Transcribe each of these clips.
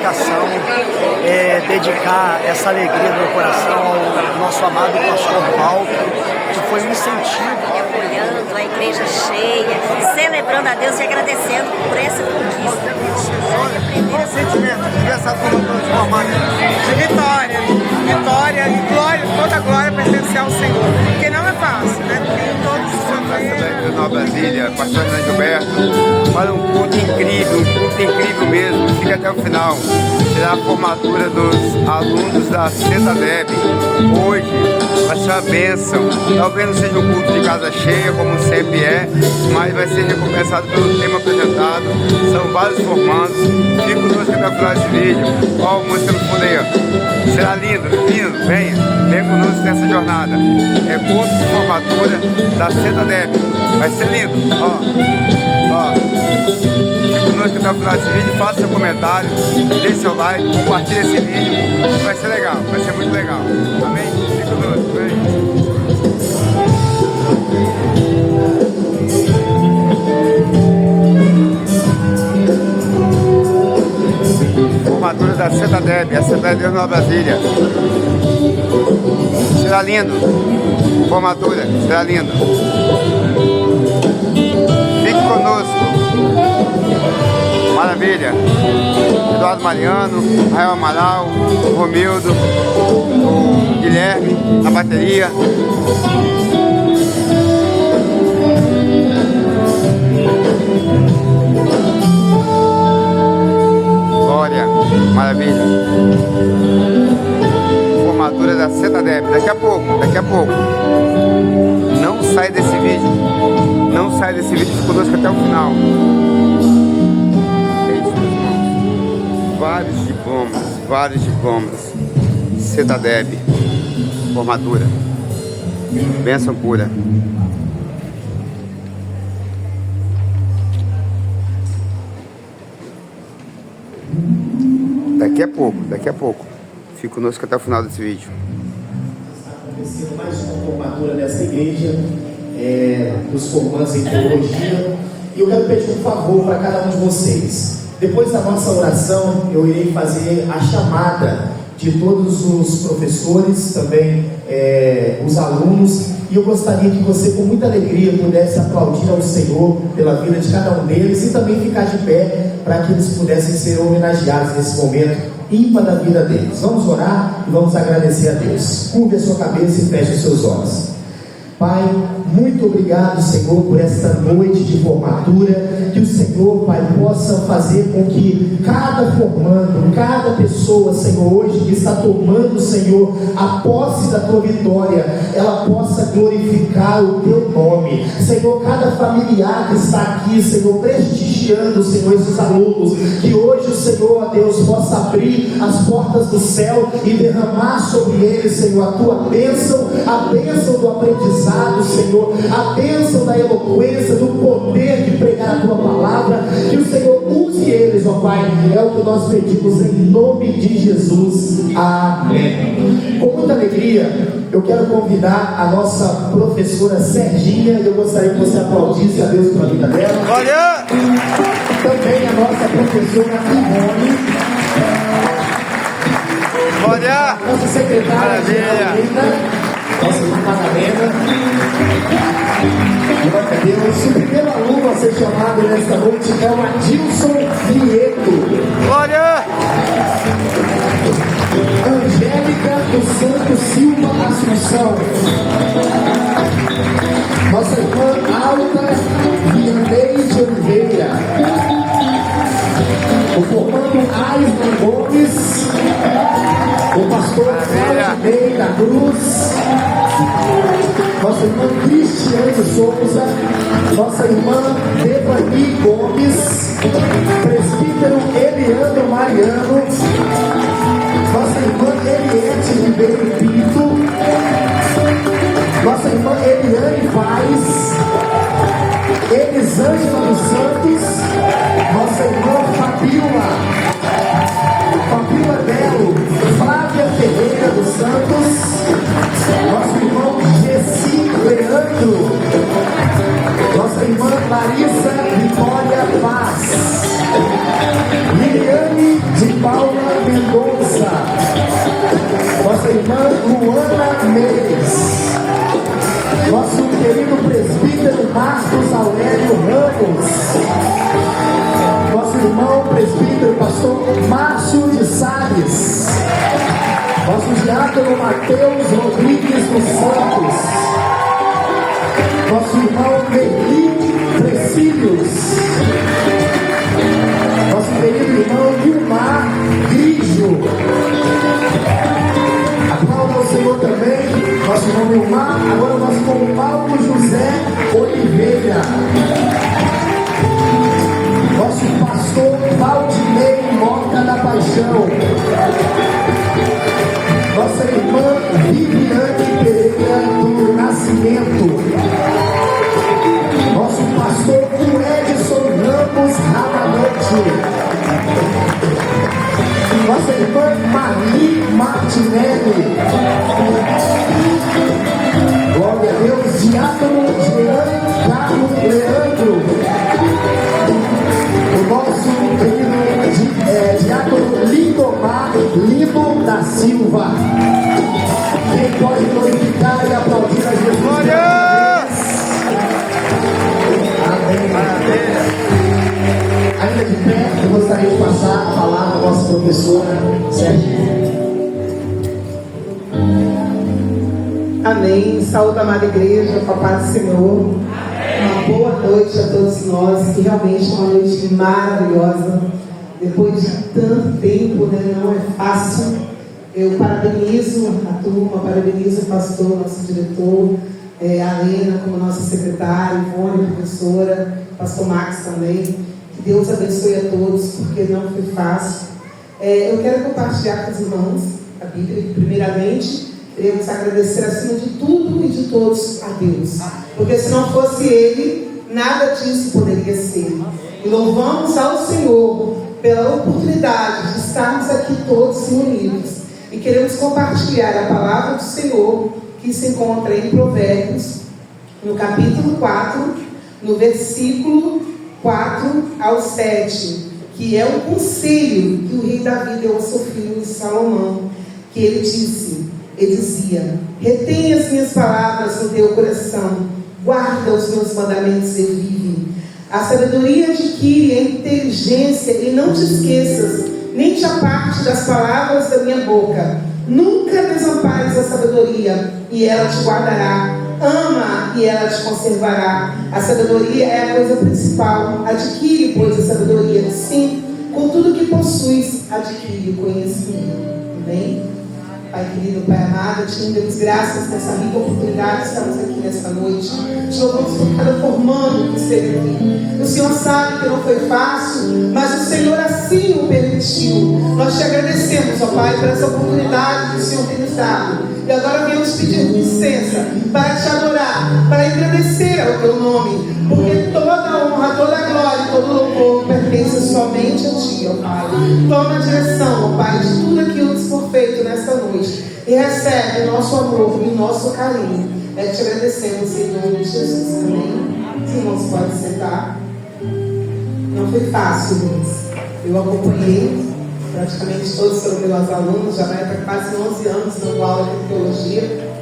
dedicação, dedicar essa alegria do meu coração ao nosso amado pastor Paulo, que foi um incentivo. Olhando a igreja cheia, celebrando a Deus e agradecendo por essa conquista. Qual o sentimento de ver essa turma transformada? De vitória, vitória e glória, toda a glória pertence ao Senhor. Porque não é fácil, né? Tem todos os da Igreja Nova Brasília, pastor Renan Gilberto, para um culto incrível mesmo, fica até o final. Será a formatura dos alunos da CETADEB. Hoje vai ser uma bênção. Talvez não seja um culto de casa cheia, como sempre é, mas vai ser recompensado pelo tema apresentado. São vários formandos. Fique conosco até o final desse vídeo. Ó, a música no fundo aí, ó. Será lindo, venha conosco nessa jornada. É curso de formatura da CETADEB. Vai ser lindo, ó. Fique conosco até o final desse vídeo, faça seu comentário, deixe seu like, compartilhe esse vídeo. Vai ser legal, vai ser muito legal. Amém? Fique conosco, vem. Formatura da CETADEB, a CETADEB Nova Brasília. Será lindo. Formatura, será lindo. Fique conosco. Maravilha. Eduardo Mariano, Rael Amaral, o Romildo, o Guilherme na bateria. Glória, maravilha. Formatura da CETADEB, daqui a pouco. Não sai desse vídeo, fique conosco até o final. Vários diplomas. CETADEB, formatura, bênção pura. Daqui a pouco. Fique conosco até o final desse vídeo. Acontecendo mais uma formatura dessa igreja, dos formandos em teologia. E eu quero pedir um favor para cada um de vocês. Depois da nossa oração, eu irei fazer a chamada de todos os professores, também os alunos. E eu gostaria que você, com muita alegria, pudesse aplaudir ao Senhor pela vida de cada um deles e também ficar de pé para que eles pudessem ser homenageados nesse momento ímpar da vida deles. Vamos orar e vamos agradecer a Deus. Curve a sua cabeça e feche os seus olhos. Pai, muito obrigado, Senhor, por esta noite de formatura. Que o Senhor, Pai, possa fazer com que cada formando, cada pessoa, Senhor, hoje que está tomando, Senhor, a posse da tua vitória, ela possa glorificar o teu nome. Senhor, cada familiar que está aqui, Senhor, prestigiando, Senhor, esses alunos, que hoje o Senhor, ó Deus, possa abrir as portas do céu e derramar sobre eles, Senhor, a tua bênção, a bênção do aprendizado, Senhor, a bênção da eloquência, do poder de pregar a tua palavra. Que o Senhor use eles, ó Pai, é o que nós pedimos em nome de Jesus, amém. Com muita alegria, eu quero convidar a nossa professora Serginha, e eu gostaria que você aplaudisse a Deus pela vida dela. Glória! Também a nossa professora Ivone, Glória! nossa secretária Maravilha! nossa irmã Madalena. Glória a Deus. O primeiro aluno a ser chamado nesta noite é o Adilson Vieto. Glória! Angélica do Santo Silva Assunção. Nossa irmã Alta Vianney de Oliveira. O formando Aisman Gomes. O pastor Claudinei da Cruz. Nossa irmã Cristiane Souza. Nossa irmã Devani Gomes. Presbítero Eliandro Mariano. Nossa irmã Eliette Ribeiro Pinto. Nossa irmã Eliane Paz. Elisângela dos Santos. Nossa irmã Fabiola Belo. Flávia Ferreira dos Santos. Nosso irmão Gessi Leandro. Nossa irmã Larissa Vitória Paz. Liliane de Paula Marcos Aurélio Ramos, nosso irmão presbítero pastor Márcio de Salles, nosso diácono Mateus Rodrigues dos Santos, nosso irmão Felipe Precílios, nosso querido irmão Gilmar Grigio. Aplauda ao Senhor também, nosso irmão Gilmar. Agora o nosso irmão Paulo José Oliveira, nosso pastor Valdinei Mota da Paixão, nossa irmã Viviane Pereira do Nascimento, nosso pastor Edson Ramos Ramalante, nossa irmã Marli Martinelli, glória a Deus, diácono Jean Carlos Leandro, o nosso querido diácono Lindomar Lindo da Silva. Quem pode glorificar e aplaudir a Jesus? Glória! Amém. Ainda de pé, eu gostaria de passar a palavra à nossa professora Sérgio. Amém. Saúde, amada igreja, com a paz do Senhor. Uma boa noite a todos nós, que realmente é uma noite maravilhosa. Depois de tanto tempo, né, não é fácil. Eu parabenizo a turma, parabenizo o pastor, nosso diretor, a Helena como nossa secretária, Ivone, professora, pastor Max também. Que Deus abençoe a todos, porque não foi fácil. Eu quero compartilhar com os irmãos a Bíblia. Primeiramente, queremos agradecer acima de tudo e de todos a Deus, porque se não fosse Ele, nada disso poderia ser. E louvamos ao Senhor pela oportunidade de estarmos aqui todos reunidos. E queremos compartilhar a palavra do Senhor, que se encontra em Provérbios, no capítulo 4, no versículo 4 ao 7, que é o conselho que o rei Davi deu ao seu filho Salomão, que ele dizia: retenha as minhas palavras no teu coração, guarda os meus mandamentos e vive. A sabedoria adquire a inteligência, e não te esqueças, nem te aparte das palavras da minha boca. Nunca desampares a sabedoria, e ela te guardará. Ama, e ela te conservará. A sabedoria é a coisa principal. Adquire, pois, a sabedoria. Sim, com tudo que possuis, adquire o conhecimento. Amém? Pai querido, Pai amado, te damos graças por essa rica oportunidade de estarmos aqui nesta noite. Te louvamos por cada formando que esteve aqui. O Senhor sabe que não foi fácil, mas o Senhor assim o permitiu. Nós te agradecemos, ó Pai, por essa oportunidade que o Senhor tem nos dado. E agora viemos pedir licença para te adorar, para agradecer ao teu nome, porque toda a honra, toda a glória, todo louvor pertence somente a ti, ó Pai. Toma a direção, ó Pai, de tudo aquilo que for feito nesta noite, e recebe o nosso amor e o nosso carinho. Te agradecemos em nome de Jesus. Amém. Os irmãos podem sentar. Não foi fácil, irmãos. Eu acompanhei praticamente todos os meus alunos, já vai para quase 11 anos dando aula de teologia.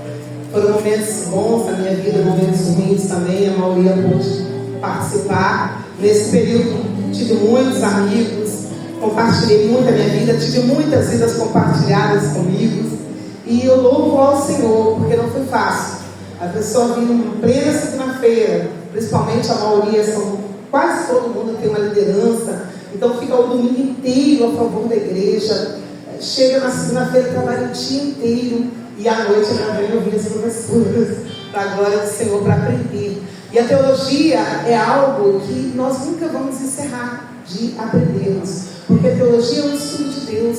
Foram momentos bons na minha vida, momentos ruins também, a maioria pôde participar. Nesse período tive muitos amigos, compartilhei muito a minha vida, tive muitas vidas compartilhadas comigo. E eu louvo ao Senhor, porque não foi fácil. A pessoa vindo em plena segunda-feira, principalmente a maioria, quase todo mundo tem uma liderança. Então fica o domingo inteiro a favor da igreja. Chega na segunda-feira, trabalha o dia inteiro. E à noite já vem ouvir as professoras, para a glória do Senhor, para aprender. E a teologia é algo que nós nunca vamos encerrar de aprendermos. Porque a teologia é um estudo de Deus.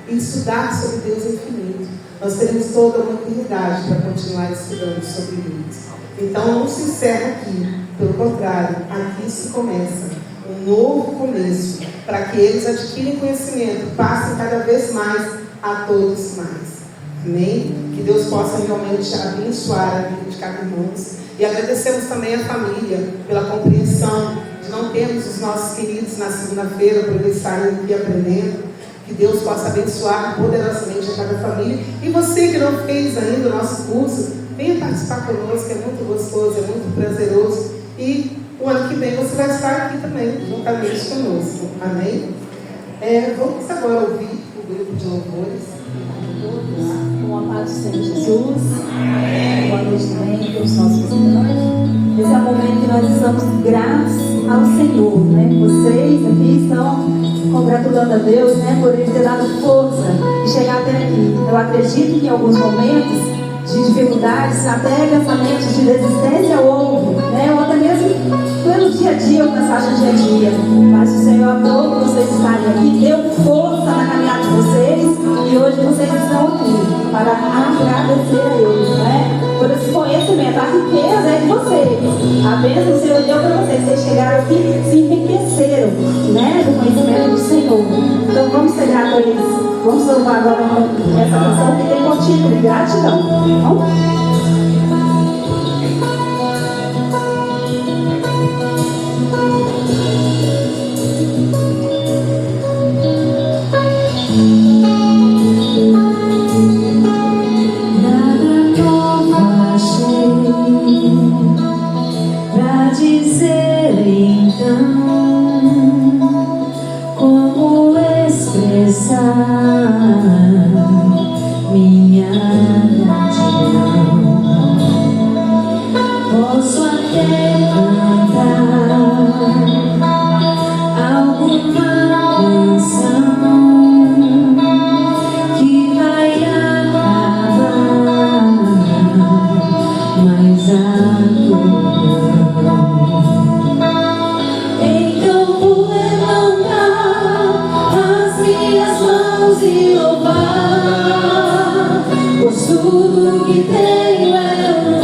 E estudar sobre Deus é infinito. Nós teremos toda uma eternidade para continuar estudando sobre Deus. Então não se encerra aqui. Pelo contrário, aqui se começa um novo começo, para que eles adquirem conhecimento, passem cada vez mais a todos mais. Amém? Que Deus possa realmente abençoar a vida de cada irmão. E agradecemos também a família pela compreensão de não termos os nossos queridos na segunda-feira para eles estarem aqui aprendendo. Que Deus possa abençoar poderosamente a cada família. E você que não fez ainda o nosso curso, venha participar conosco, é muito gostoso, é muito prazeroso. E o ano que vem você vai estar aqui também, juntamente conosco. Amém? Vamos agora ouvir o grupo de louvores. Com a paz do Senhor Jesus. Boa noite também para os nossos visitantes. Esse é o momento que nós estamos gratos ao Senhor, né? Vocês aqui estão congratulando a Deus, né? Por Ele ter dado força de chegar até aqui. Eu acredito que em alguns momentos de dificuldades, até pensamentos de resistência houve, né? Ou até mesmo pelo dia a dia, o cansado do dia a dia. Mas o Senhor amou por vocês estarem aqui, deu força na caminhada de vocês, e hoje vocês estão aqui para agradecer a Ele, né? Por esse conhecimento, a riqueza é de vocês. A bênção do Senhor deu para vocês. Vocês chegaram aqui e se enriqueceram, né? Do conhecimento do Senhor. Então vamos ser gratos a eles. Vamos louvar agora essa canção que tem motivo de gratidão. Vamos? Minha gratidão, posso até cantar alguma canção que vai acabar, mas a tua então vou levantar as minhas mãos e louvar, pois tudo que tenho é um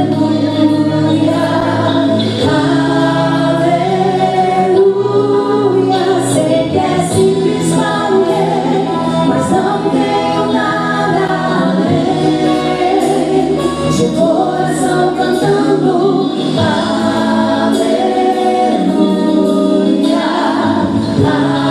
aleluia, aleluia. Sei que é simples para alguém, mas não tenho nada além de coração cantando aleluia, aleluia.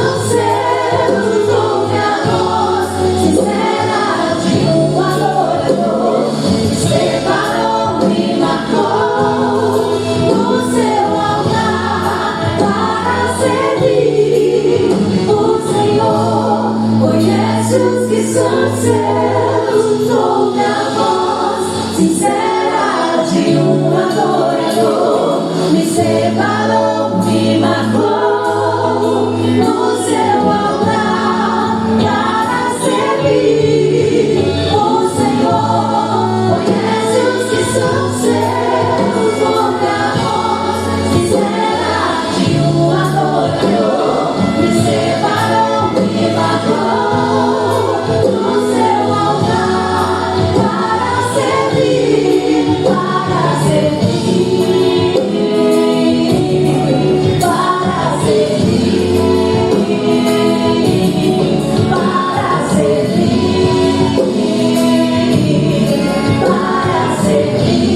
são seus, ouve a voz sincera de um adorador. Me separou, me marcou no seu altar para servir o Senhor. Conhece os que são seus, ouve a voz sincera de um adorador. Me separou, me marcou no seu altar para servir o Senhor. Conhece os que são seus, ouve a voz sincera de um adorador. Me separou, me marcou no seu altar para servir, para servir, para servir, para servir, para servir.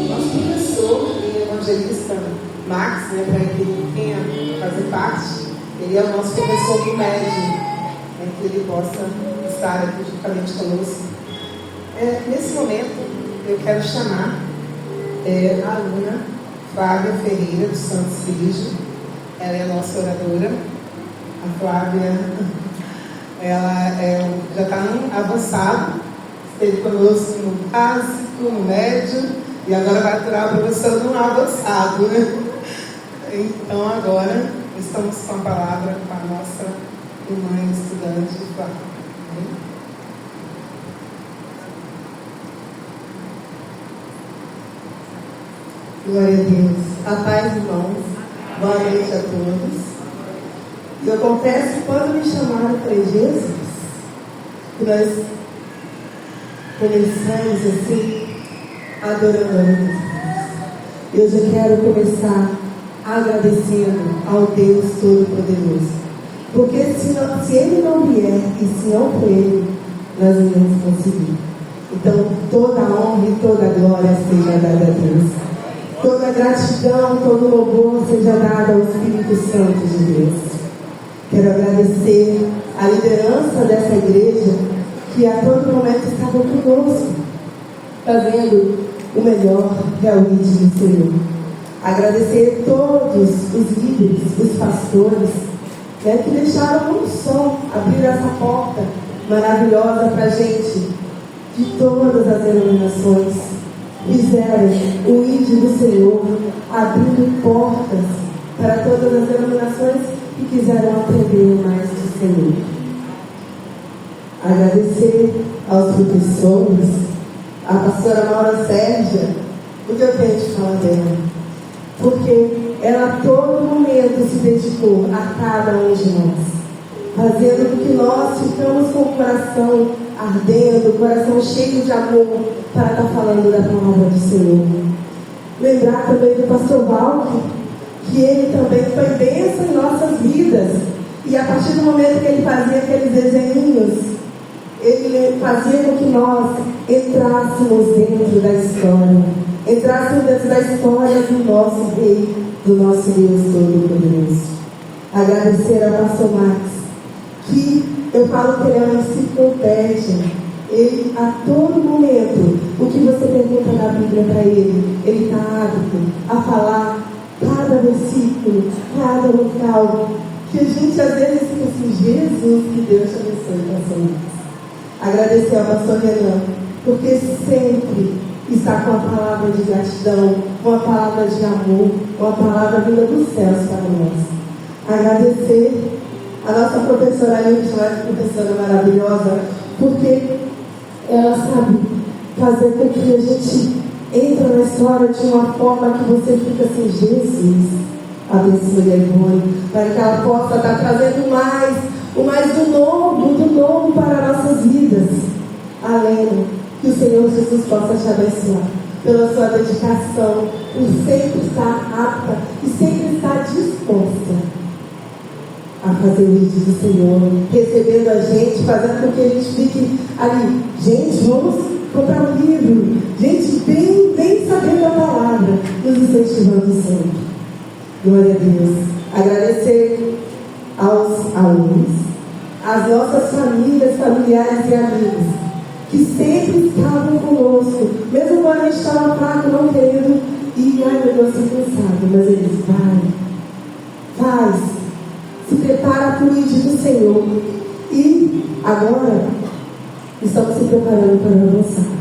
Nosso professor e evangelista Max, né, para que ele venha fazer parte, ele é o nosso professor do médio, que ele possa estar aqui juntamente conosco. Nesse momento, eu quero chamar a aluna Flávia Ferreira dos Santos Filhos. Ela é a nossa oradora. A Flávia, ela já está no avançado, esteve conosco no básico, no médio, e agora vai aturar a professora no avançado, né? Então agora estamos com a palavra para a nossa irmã estudante Flávia. Glória a Deus. A paz, irmãos. Boa noite a todos. E eu confesso que quando me chamaram para Jesus, que nós começamos assim, adorando a Deus. Eu já quero começar agradecendo ao Deus Todo-Poderoso. Porque se Ele não vier e se não for Ele, nós não vamos conseguir. Então, toda a honra e toda a glória seja dada a Deus. Toda a gratidão, todo o louvor seja dado ao Espírito Santo de Deus. Quero agradecer a liderança dessa igreja, que a todo momento estava conosco, fazendo o melhor realmente do Senhor. Agradecer todos os líderes, os pastores, que deixaram muito som, abrir essa porta maravilhosa para a gente, de todas as denominações. Fizeram o ID do Senhor, abrindo portas para todas as denominações que quiseram aprender mais do Senhor. Agradecer aos professores, a pastora Maura Sérgia, o que eu tenho de falar dela, porque ela a todo momento se dedicou a cada um de nós, fazendo com que nós ficamos com o coração ardendo, o coração cheio de amor para estar falando da palavra do Senhor. Lembrar também do pastor Valque, que ele também foi bênção em nossas vidas, e a partir do momento que ele fazia aqueles desenhinhos, ele fazia com que nós entrássemos dentro da história, entrássemos dentro da história do nosso Rei, do nosso Deus Todo-Poderoso. Agradecer ao pastor Max, que eu falo que ele é uma enciclopédia. Ele, a todo momento, o que você pergunta na Bíblia para ele está apto a falar cada versículo, cada local, que a gente às vezes fica assim: Jesus, que Deus te abençoe, pastor Max. Agradecer ao pastor Renan, porque sempre está com a palavra de gratidão, com a palavra de amor, com a palavra vinda dos céus para nós. Agradecer a nossa professora Aline, uma professora maravilhosa, porque ela sabe fazer com que a gente entre na história de uma forma que você fica assim: Jesus, abençoe a Ivone, para que ela possa estar trazendo o mais do novo para nossas vidas. Além que o Senhor Jesus possa te abençoar pela sua dedicação, por sempre estar apta e sempre estar disposta a fazer o vídeo do Senhor, recebendo a gente, fazendo com que a gente fique ali: gente, vamos comprar um livro, gente, bem sabendo a palavra, nos incentivando sempre. Glória a Deus. Agradecer aos alunos, às nossas famílias, familiares e amigos, que sempre estavam conosco, mesmo quando a gente estava fraco, não querendo ir, ai meu Deus, estou cansado, mas eles, faz, se prepara para o ID do Senhor. E agora, estamos se preparando para o avançado.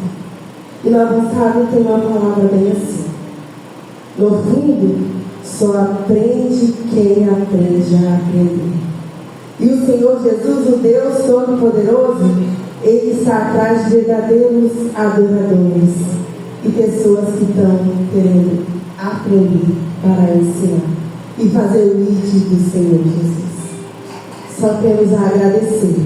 E no avançado tem uma palavra bem assim: no fundo, só aprende quem aprende a aprender. E o Senhor Jesus, o Deus Todo-Poderoso, Ele está atrás de verdadeiros adoradores e pessoas que estão querendo aprender para ensinar e fazer o ID do Senhor Jesus. Só temos a agradecer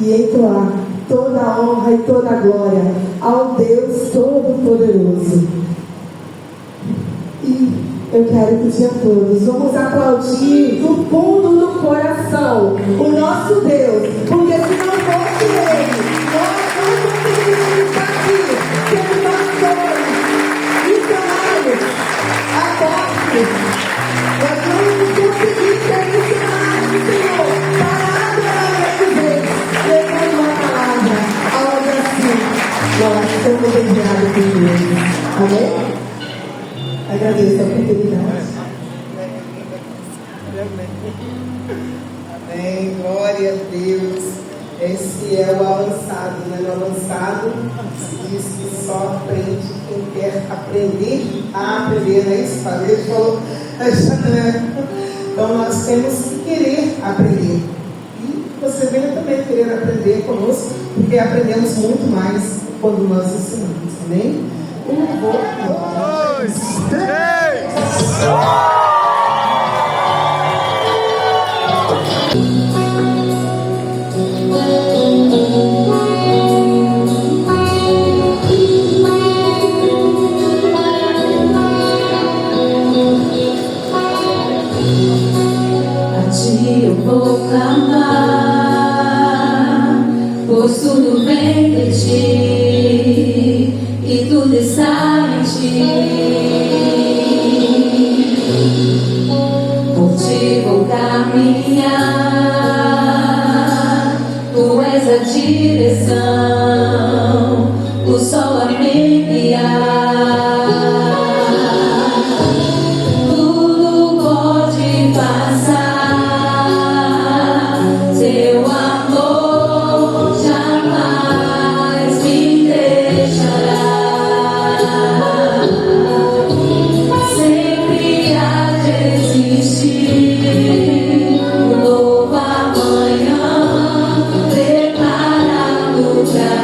e entoar toda a honra e toda a glória ao Deus Todo-Poderoso. E eu quero pedir a todos, vamos aplaudir do fundo do coração o nosso Deus, porque se não fosse Ele, nós não conseguiríamos estar aqui, sendo pastores, missionários, apóstolos. Nós não conseguimos ser missionários do Senhor para adorar o Deus, levando uma palavra, algo assim. Nós estamos enviados por Deus. Amém? Agradeço a oportunidade. Amém. Glória a Deus. Esse é o avançado, né? No avançado se diz que só aprende quem quer aprender a aprender, né? Isso, a gente falou. Então nós temos que querer aprender. E você venha também querer aprender conosco, porque aprendemos muito mais quando nós ensinamos. Amém? Eu vou clamar, pois tudo vem de ti e tudo está em ti. Por ti vou caminhar, tu és a direção, o sol a me guiar. Tudo pode passar. Prepara o lugar.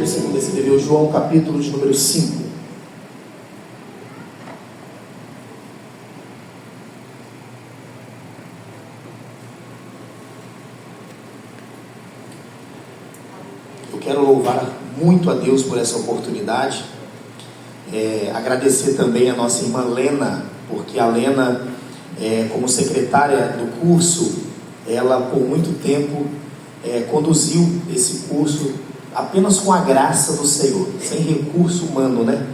Evangelho segundo escreveu João, capítulo de número 5. Eu quero louvar muito a Deus por essa oportunidade. Agradecer também a nossa irmã Lena, porque a Lena, como secretária do curso, ela por muito tempo conduziu esse curso apenas com a graça do Senhor, sem recurso humano, né?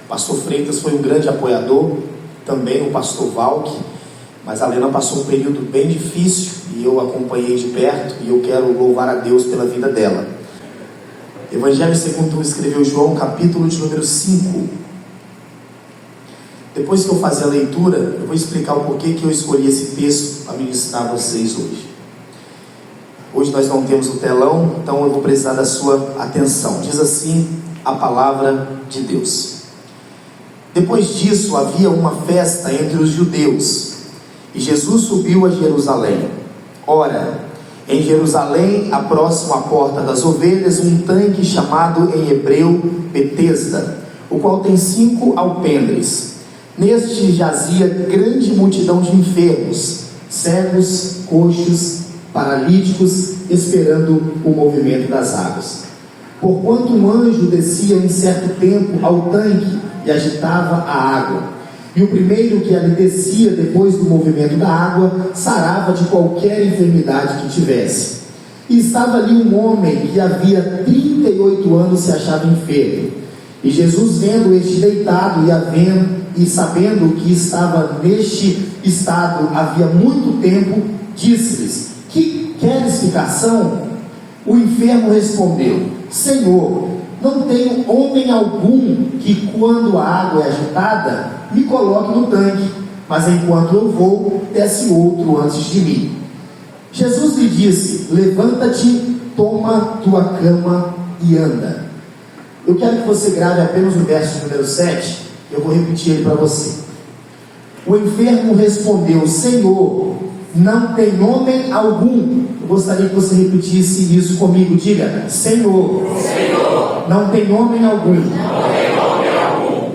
Pastor Freitas foi um grande apoiador, também o pastor Valk, mas a Lena passou um período bem difícil e eu acompanhei de perto, e eu quero louvar a Deus pela vida dela. Evangelho segundo escreveu João, capítulo de número 5. Depois que eu fazer a leitura, eu vou explicar o porquê que eu escolhi esse texto para ministrar a vocês hoje. Hoje nós não temos o telão, então eu vou precisar da sua atenção. Diz assim a palavra de Deus: depois disso havia uma festa entre os judeus, e Jesus subiu a Jerusalém. Ora, em Jerusalém, próximo à porta das ovelhas, um tanque chamado em hebreu Betesda, o qual tem 5 alpendres. Neste jazia grande multidão de enfermos, cegos, coxos, paralíticos, esperando o movimento das águas. Porquanto um anjo descia em certo tempo ao tanque e agitava a água, e o primeiro que ali descia depois do movimento da água sarava de qualquer enfermidade que tivesse. E estava ali um homem que havia 38 anos se achava enfermo. E Jesus, vendo este deitado e sabendo que estava neste estado havia muito tempo, disse-lhes: que quer explicação? O enfermo respondeu: Senhor, não tenho homem algum que, quando a água é agitada, me coloque no tanque, mas enquanto eu vou, desce outro antes de mim. Jesus lhe disse: levanta-te, toma tua cama e anda. Eu quero que você grave apenas o verso número 7, eu vou repetir ele para você. O enfermo respondeu: Senhor, não tem homem algum. Eu gostaria que você repetisse isso comigo. Diga: Senhor, não tem homem algum.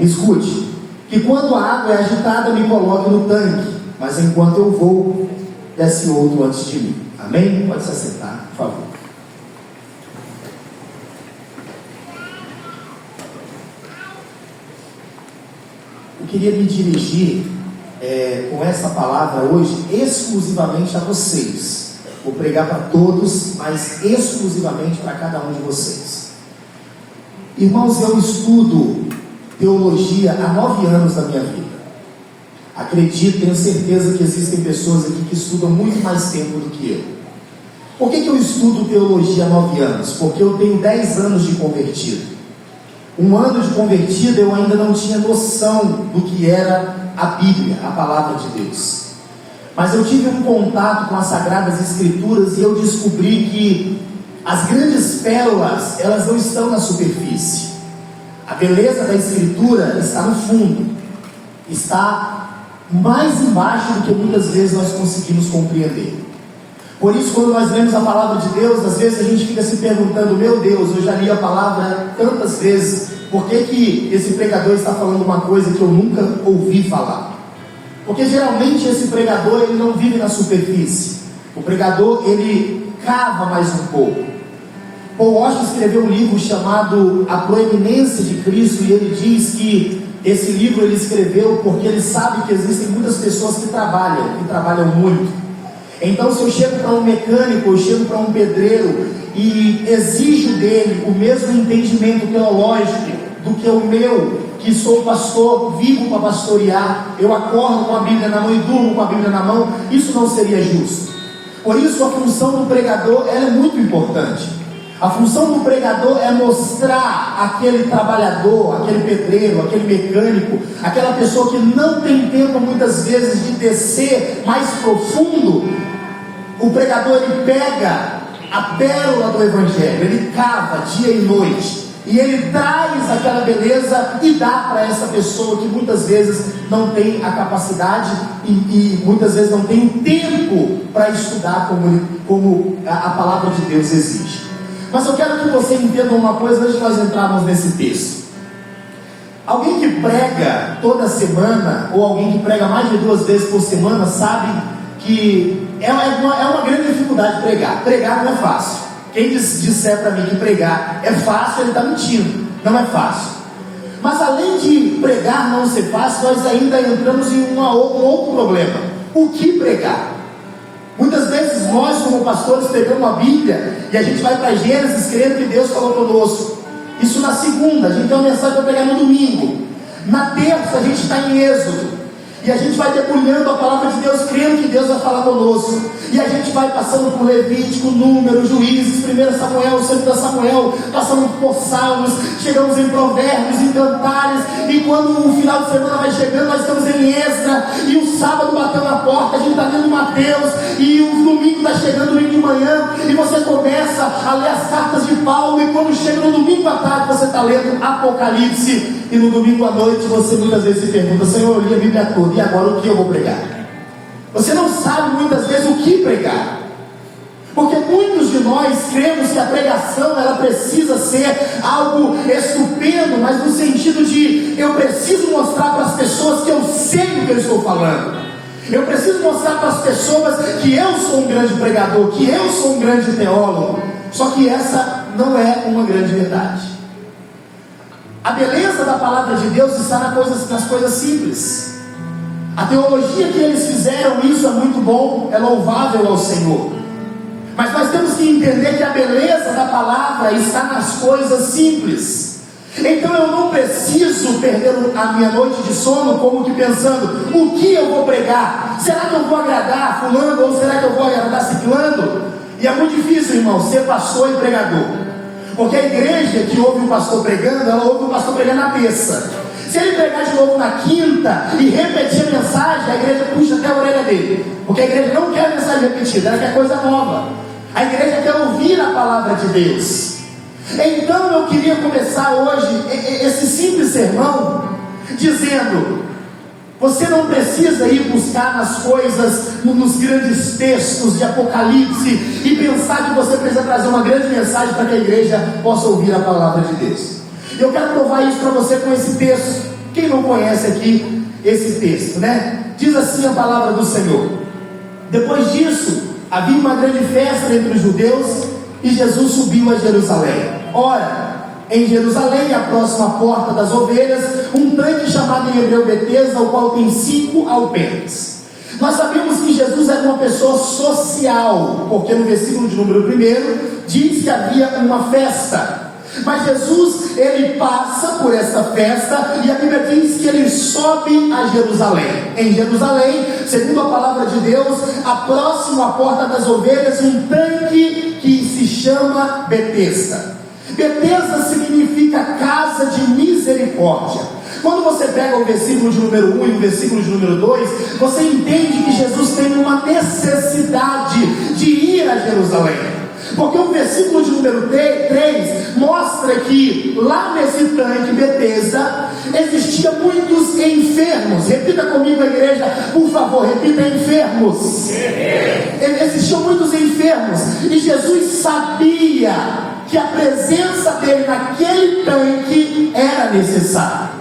Escute: que quando a água é agitada, me coloque no tanque, mas enquanto eu vou, desce outro antes de mim. Amém? Pode se assentar, por favor. Eu queria me dirigir com essa palavra hoje exclusivamente a vocês. Vou pregar para todos, mas exclusivamente para cada um de vocês. Irmãos, eu estudo teologia há 9 anos da minha vida. Acredito, tenho certeza que existem pessoas aqui que estudam muito mais tempo do que eu. Por que eu estudo teologia há 9 anos? Porque eu tenho 10 anos de convertido. 1 ano de convertido, eu ainda não tinha noção do que era a Bíblia, a palavra de Deus. Mas eu tive um contato com as Sagradas Escrituras e eu descobri que as grandes pérolas, elas não estão na superfície. A beleza da Escritura está no fundo, está mais embaixo do que muitas vezes nós conseguimos compreender. Por isso, quando nós lemos a palavra de Deus, às vezes a gente fica se perguntando: meu Deus, eu já li a palavra tantas vezes, por que esse pregador está falando uma coisa que eu nunca ouvi falar? Porque geralmente esse pregador, ele não vive na superfície. O pregador, ele cava mais um pouco. Paul Washer escreveu um livro chamado A Proeminência de Cristo, e ele diz que esse livro ele escreveu porque ele sabe que existem muitas pessoas que trabalham muito. Então, se eu chego para um mecânico, eu chego para um pedreiro e exijo dele o mesmo entendimento teológico do que o meu, que sou pastor, vivo para pastorear, eu acordo com a Bíblia na mão e durmo com a Bíblia na mão, isso não seria justo. Por isso, a função do pregador ela é muito importante. A função do pregador é mostrar aquele trabalhador, aquele pedreiro, aquele mecânico, aquela pessoa que não tem tempo muitas vezes de descer mais profundo. O pregador, ele pega a pérola do Evangelho, ele cava dia e noite, e ele traz aquela beleza e dá para essa pessoa que muitas vezes não tem a capacidade e muitas vezes não tem o tempo para estudar como a palavra de Deus exige. Mas eu quero que você entenda uma coisa antes de nós entrarmos nesse texto. Alguém que prega toda semana, ou alguém que prega mais de 2 vezes por semana, sabe que é uma grande dificuldade pregar. Pregar não é fácil. Quem disser para mim que pregar é fácil, ele está mentindo. Não é fácil. Mas além de pregar não ser fácil, nós ainda entramos em um outro problema. O que pregar? Muitas vezes nós, como pastores, pegamos a Bíblia e a gente vai para Gênesis crendo que Deus falou conosco. Isso na segunda, a gente tem uma mensagem para pregar no domingo. Na terça a gente está em Êxodo e a gente vai debulhando a palavra de Deus, crendo que Deus vai falar conosco. E a gente vai passando por Levítico, Números, Juízes, 1 Samuel, 2 Samuel, passando por Salmos, chegamos em Provérbios, em Cantares, e quando o final de semana vai chegando, nós estamos em Esdras, e o sábado bateu na porta, a gente está lendo Mateus, e o domingo está chegando, domingo de manhã, e você começa a ler as cartas de Paulo, e quando chega no domingo à tarde, você está lendo Apocalipse, e no domingo à noite você muitas vezes se pergunta: Senhor, eu li a Bíblia toda, e agora o que eu vou pregar? Você não sabe muitas vezes o que pregar, porque muitos de nós cremos que a pregação ela precisa ser algo estupendo, mas no sentido de eu preciso mostrar para as pessoas que eu sei o que eu estou falando. Eu preciso mostrar para as pessoas que eu sou um grande pregador, que eu sou um grande teólogo. Só que essa não é uma grande verdade. A beleza da palavra de Deus está nas coisas simples. A teologia que eles fizeram, isso é muito bom, é louvável ao Senhor. Mas nós temos que entender que a beleza da palavra está nas coisas simples. Então eu não preciso perder a minha noite de sono como que pensando: o que eu vou pregar? Será que eu vou agradar fulano ou será que eu vou agradar ciclano? E é muito difícil, irmão, ser pastor e pregador. Porque a igreja que ouve o pastor pregando, ela ouve o pastor pregando na terça. Se ele pregar de novo na quinta e repetir a mensagem, a igreja puxa até a orelha dele. Porque a igreja não quer mensagem repetida, ela quer coisa nova. A igreja quer ouvir a palavra de Deus. Então eu queria começar hoje esse simples sermão dizendo: você não precisa ir buscar nas coisas, nos grandes textos de Apocalipse e pensar que você precisa trazer uma grande mensagem para que a igreja possa ouvir a palavra de Deus. Eu quero provar isso para você com esse texto. Quem não conhece aqui esse texto, né? Diz assim a palavra do Senhor: depois disso, havia uma grande festa entre os judeus e Jesus subiu a Jerusalém. Ora, em Jerusalém, à próxima porta das ovelhas, um tanque chamado em hebreu Betesda, o qual tem 5 alpendres. Nós sabemos que Jesus era uma pessoa social, porque no versículo de número 1 diz que havia uma festa. Mas Jesus, ele passa por essa festa e a Bíblia diz que ele sobe a Jerusalém. Em Jerusalém, segundo a palavra de Deus, a próxima porta das ovelhas, um tanque que se chama Betesda. Betesda significa casa de misericórdia. Quando você pega o versículo de número 1 e o versículo de número 2, você entende que Jesus tem uma necessidade de ir a Jerusalém. Porque o versículo de número 3 mostra que lá nesse tanque Betesda existia muitos enfermos. Repita comigo, a igreja, por favor, repita: enfermos. Existiam muitos enfermos e Jesus sabia que a presença dele naquele tanque era necessária.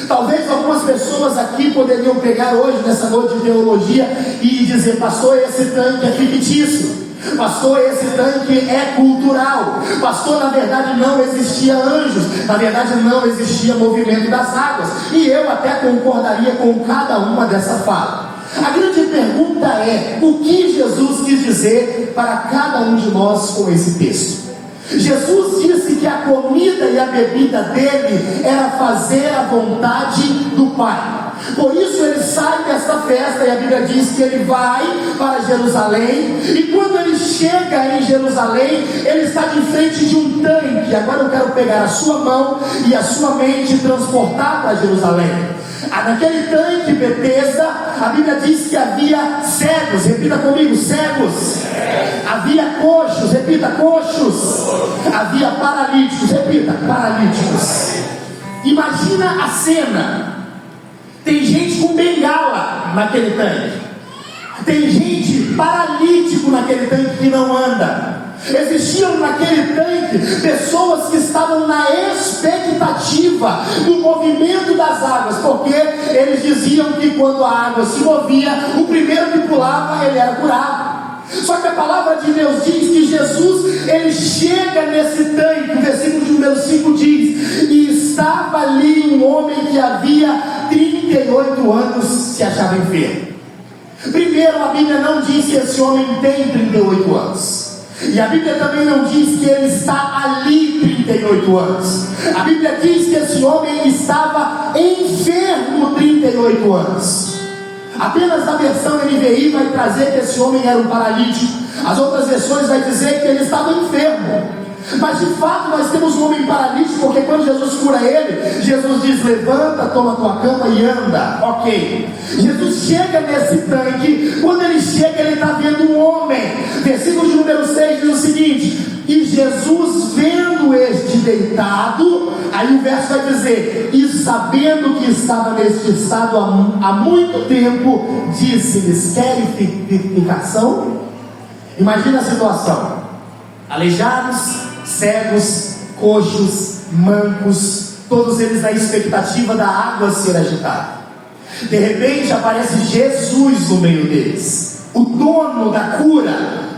Talvez algumas pessoas aqui poderiam pegar hoje, nessa noite de teologia, e dizer: pastor, esse tanque é fictício. Pastor, esse tanque é cultural. Pastor, na verdade não existia anjos, na verdade não existia movimento das águas. E eu até concordaria com cada uma dessa fala. A grande pergunta é: o que Jesus quis dizer para cada um de nós com esse texto? Jesus disse que a comida e a bebida dele era fazer a vontade do Pai. Por isso ele sai dessa festa e a Bíblia diz que ele vai para Jerusalém. E quando ele chega em Jerusalém, ele está de frente de um tanque. Agora eu quero pegar a sua mão e a sua mente e transportar para Jerusalém. Naquele tanque Betesda, a Bíblia diz que havia cegos. Repita comigo: cegos. Havia coxos. Repita: coxos. Havia paralíticos. Repita: paralíticos. Imagina a cena. Tem gente com bengala naquele tanque. Tem gente paralítico naquele tanque que não anda. Existiam naquele tanque pessoas que estavam na expectativa do movimento das águas, porque eles diziam que quando a água se movia, o primeiro que pulava, ele era curado. Só que a palavra de Deus diz que Jesus, ele chega nesse tanque, o versículo de número 5 diz: e estava ali um homem que havia 38 anos se achava enfermo. Primeiro, a Bíblia não diz que esse homem tem 38 anos. E a Bíblia também não diz que ele está ali 38 anos. A Bíblia diz que esse homem estava enfermo 38 anos. Apenas a versão NVI vai trazer que esse homem era um paralítico. As outras versões vai dizer que ele estava enfermo. Mas de fato nós temos um homem paralítico, porque quando Jesus cura ele, Jesus diz: levanta, toma tua cama e anda. Ok. Jesus chega nesse tanque. Quando ele chega, ele está vendo um homem. Versículo de número 6 diz o seguinte: e Jesus vendo este deitado, aí o verso vai dizer: e sabendo que estava neste estado há muito tempo, disse-lhes: querem ficação? Imagina a situação: aleijados, cegos, coxos, mancos, todos eles na expectativa da água ser agitada. De repente aparece Jesus no meio deles, o dono da cura,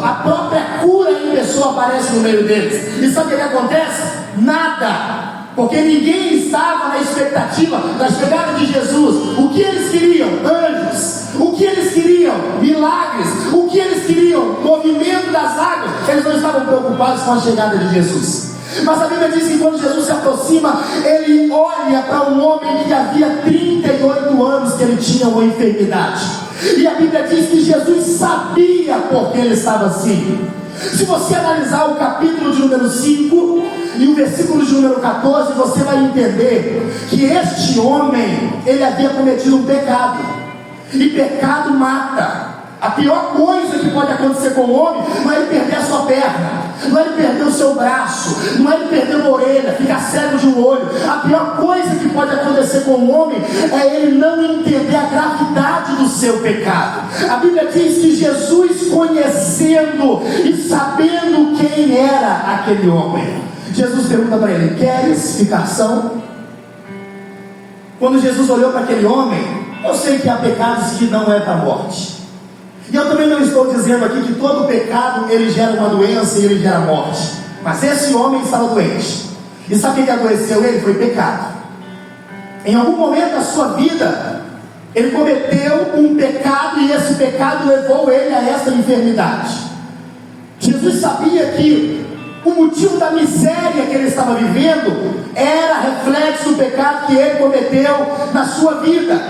a própria cura em pessoa aparece no meio deles. E sabe o que acontece? Nada, porque ninguém estava na expectativa da chegada de Jesus. O que eles queriam? Anjos. O que eles queriam? Milagres. O que eles queriam? Movimento das águas. Eles não estavam preocupados com a chegada de Jesus. Mas a Bíblia diz que quando Jesus se aproxima, ele olha para um homem que havia 38 anos que ele tinha uma enfermidade. E a Bíblia diz que Jesus sabia por que ele estava assim. Se você analisar o capítulo de número 5 e o versículo de número 14, você vai entender que este homem, ele havia cometido um pecado. E pecado mata. A pior coisa que pode acontecer com o homem não é ele perder a sua perna, não é ele perder o seu braço, não é ele perder uma orelha, ficar cego de um olho. A pior coisa que pode acontecer com o homem é ele não entender a gravidade do seu pecado. A Bíblia diz que Jesus, conhecendo e sabendo quem era aquele homem, Jesus pergunta para ele: queres ficar são? Quando Jesus olhou para aquele homem, eu sei que há pecados que não é para a morte. E eu também não estou dizendo aqui que todo pecado ele gera uma doença e ele gera morte. Mas esse homem estava doente. E sabe o que adoeceu ele? Foi pecado. Em algum momento da sua vida, ele cometeu um pecado e esse pecado levou ele a essa enfermidade. Jesus sabia que o motivo da miséria que ele estava vivendo era reflexo do pecado que ele cometeu na sua vida.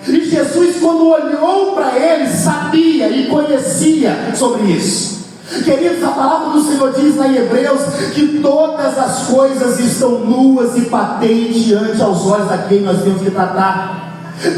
E Jesus, quando olhou para ele, sabia e conhecia sobre isso. Queridos, a palavra do Senhor diz lá em Hebreus que todas as coisas estão nuas e patentes diante aos olhos daquele nós temos que tratar.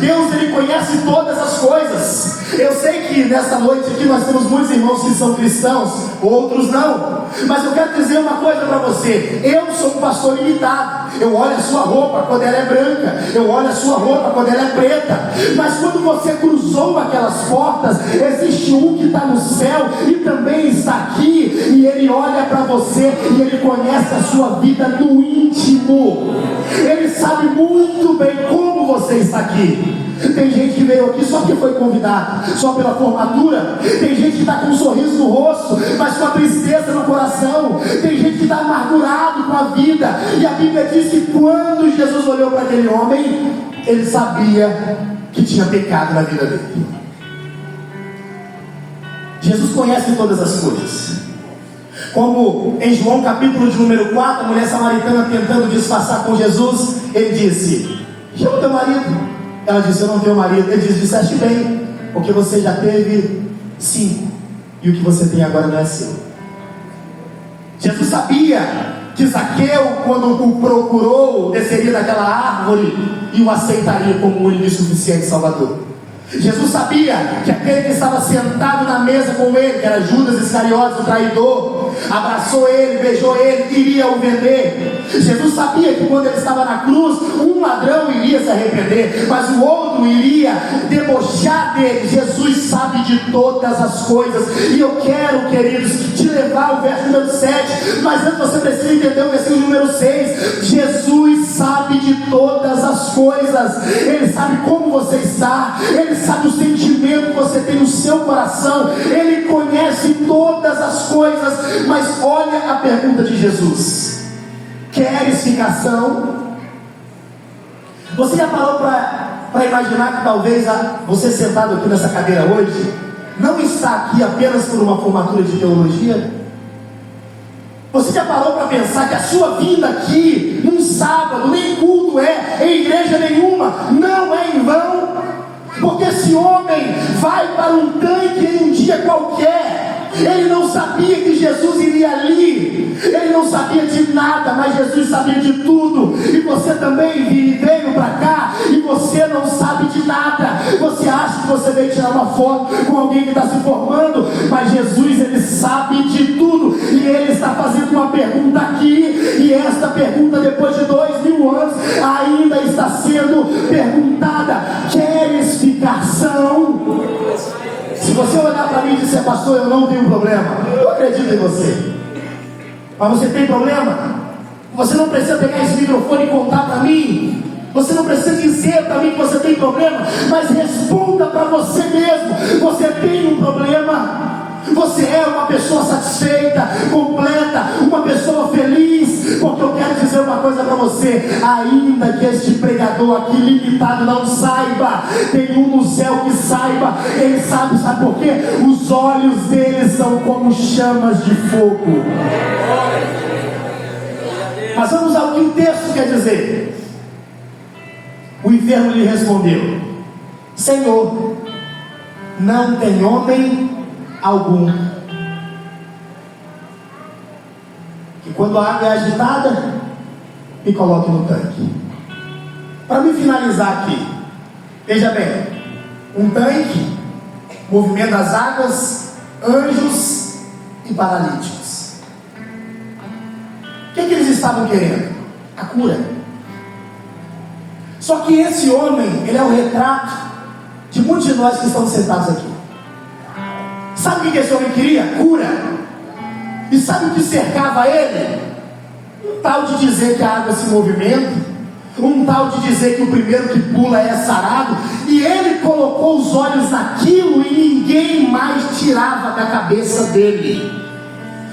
Deus, ele conhece todas as coisas. Eu sei que nessa noite aqui nós temos muitos irmãos que são cristãos, outros não. Mas eu quero dizer uma coisa para você: eu sou um pastor limitado. Eu olho a sua roupa quando ela é branca, eu olho a sua roupa quando ela é preta. Mas quando você cruzou aquelas portas, existe um que está no céu e também está aqui, e ele olha para você e ele conhece a sua vida no íntimo. Ele sabe muito bem como você está aqui. Tem gente que veio aqui só porque foi convidado, só pela formatura. Tem gente que está com um sorriso no rosto, mas com a tristeza no coração. Tem gente que está amargurado com a vida. E a Bíblia diz que quando Jesus olhou para aquele homem, ele sabia que tinha pecado na vida dele. Jesus conhece todas as coisas. Como em João capítulo de número 4, a mulher samaritana tentando disfarçar com Jesus, ele disse: chama teu marido. Ela disse: eu não tenho marido. Ele disse: disseste bem, porque você já teve 5 e o que você tem agora não é seu. Jesus sabia que Zaqueu, quando o procurou, desceria daquela árvore e o aceitaria como o único e suficiente Salvador. Jesus sabia que aquele que estava sentado na mesa com ele, que era Judas Iscariotes, o traidor, abraçou ele, beijou ele, iria o vender. Jesus sabia que quando ele estava na cruz, um ladrão iria se arrepender, mas o outro iria debochar dele. Jesus sabe de todas as coisas, e eu quero, queridos, te levar ao verso número 7, mas antes você precisa entender o versículo número 6. Jesus sabe de todas as coisas, Ele sabe como você está, Ele sabe o sentimento que você tem no seu coração, Ele conhece todas as coisas. Mas olha a pergunta de Jesus: queres ficar são? Você já parou para imaginar que talvez você sentado aqui nessa cadeira hoje não está aqui apenas por uma formatura de teologia? Você já parou para pensar que a sua vinda aqui num sábado, nem culto em igreja nenhuma, não é em vão? Porque esse homem vai para um tanque em um dia qualquer. Ele não sabia que Jesus iria ali, ele não sabia de nada, mas Jesus sabia de tudo. E você também veio para cá e você não sabe de nada. Você acha que você veio tirar uma foto com alguém que está se formando, mas Jesus, ele sabe de tudo, e ele está fazendo uma pergunta aqui, e esta pergunta, depois de 2000 anos, ainda está sendo perguntada: queres ficar são? Se você olhar para mim e disser: pastor, eu não tenho problema, eu acredito em você. Mas você tem problema? Você não precisa pegar esse microfone e contar para mim. Você não precisa dizer para mim que você tem problema, mas responda para você mesmo: você tem um problema? Você é uma pessoa satisfeita, completa, uma pessoa feliz? Porque eu quero dizer uma coisa para você: ainda que este pregador aqui limitado não saiba, tem um no céu que saiba. Ele sabe por quê? Os olhos dele são como chamas de fogo. Mas vamos ao que o texto quer dizer. O enfermo lhe respondeu: Senhor, não tem homem algum que, quando a água é agitada, me coloque no tanque. Para me finalizar aqui, veja bem, um tanque movimenta as águas, anjos e paralíticos. O que eles estavam querendo? A cura. Só que esse homem, ele é o retrato de muitos de nós que estamos sentados aqui. Sabe o que esse homem queria? Cura. E sabe o que cercava ele? Um tal de dizer que a água se movimenta, um tal de dizer que o primeiro que pula é sarado. E ele colocou os olhos naquilo e ninguém mais tirava da cabeça dele.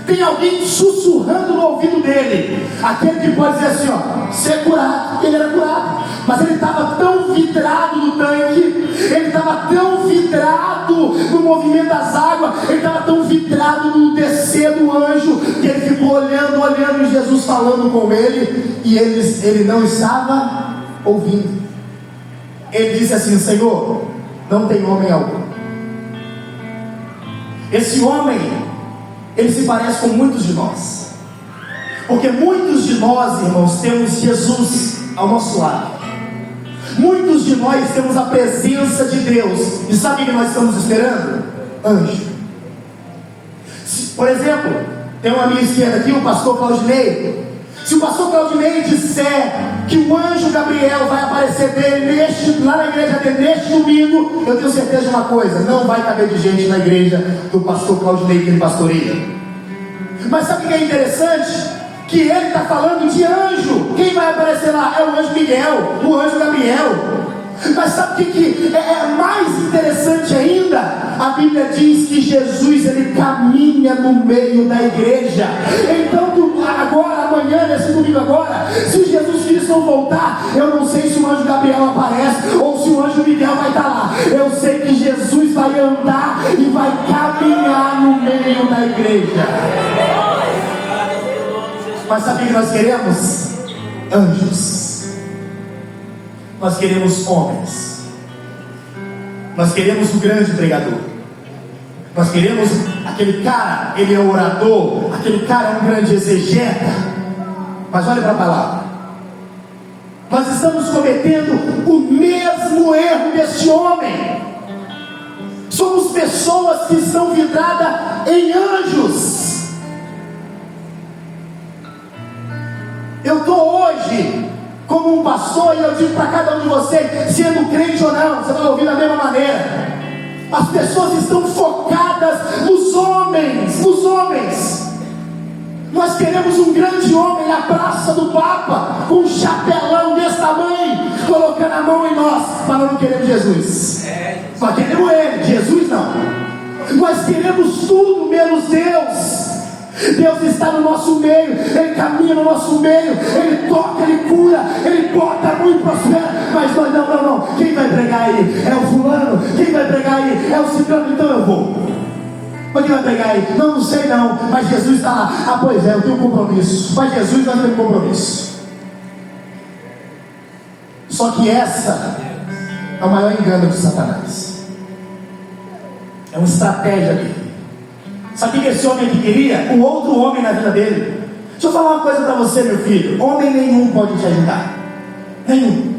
Tem alguém sussurrando no ouvido dele, aquele que pode dizer assim: ó, ser curado. Ele era curado, mas ele estava tão vidrado no tanque, ele estava tão vidrado no movimento das águas, ele estava tão vidrado no descer do anjo, que ele ficou olhando e Jesus falando com ele, e ele não estava ouvindo. Ele disse assim: Senhor, não tem homem algum. Esse homem, ele se parece com muitos de nós, porque muitos de nós, irmãos, temos Jesus ao nosso lado. Muitos de nós temos a presença de Deus, e sabe o que nós estamos esperando? Anjo. Por exemplo, tem uma minha esquerda aqui, o pastor Claudinei. Se o pastor Claudinei disser que o anjo Gabriel vai aparecer dele lá na igreja dele neste domingo, eu tenho certeza de uma coisa: não vai caber de gente na igreja do pastor Claudinei que ele pastoreia. Mas sabe o que é interessante? Que ele está falando de anjo. Quem vai aparecer lá? É o anjo Miguel, o anjo Gabriel. Mas sabe o que é mais interessante ainda? A Bíblia diz que Jesus, ele caminha no meio da igreja. Então agora, amanhã, nesse domingo agora, se Jesus Cristo não voltar, eu não sei se o anjo Gabriel aparece ou se o anjo Miguel vai estar lá. Eu sei que Jesus vai andar e vai caminhar no meio da igreja. Mas sabe o que nós queremos? Anjos. Nós queremos homens. Nós queremos o grande pregador. Nós queremos aquele cara, ele é orador, aquele cara é um grande exegeta. Mas olha para a palavra. Nós estamos cometendo o mesmo erro deste homem. Somos pessoas que estão vidradas em anjos. Eu estou hoje como um pastor, e eu digo para cada um de vocês, sendo crente ou não, você vai ouvir da mesma maneira. As pessoas estão focadas nos homens, nos homens. Nós queremos um grande homem na praça do Papa, com um chapelão desse tamanho, colocando a mão em nós, mas nós não queremos Jesus. Nós queremos Ele, Jesus não. Nós queremos tudo menos Deus. Deus está no nosso meio, Ele caminha no nosso meio, Ele toca, Ele cura, Ele bota a mão e prospera. Mas nós não. Quem vai pregar aí? É o fulano? Quem vai pregar aí? É o ciclano? Então eu vou. Mas quem vai pregar aí? Não sei não, mas Jesus está lá. Ah, pois é, eu tenho um compromisso. Mas Jesus nós temos compromisso. Só que essa é o maior engano de Satanás. É uma estratégia dele. Sabe o que esse homem aqui queria? Um outro homem na vida dele. Deixa eu falar uma coisa para você, meu filho. Homem nenhum pode te ajudar. Nenhum.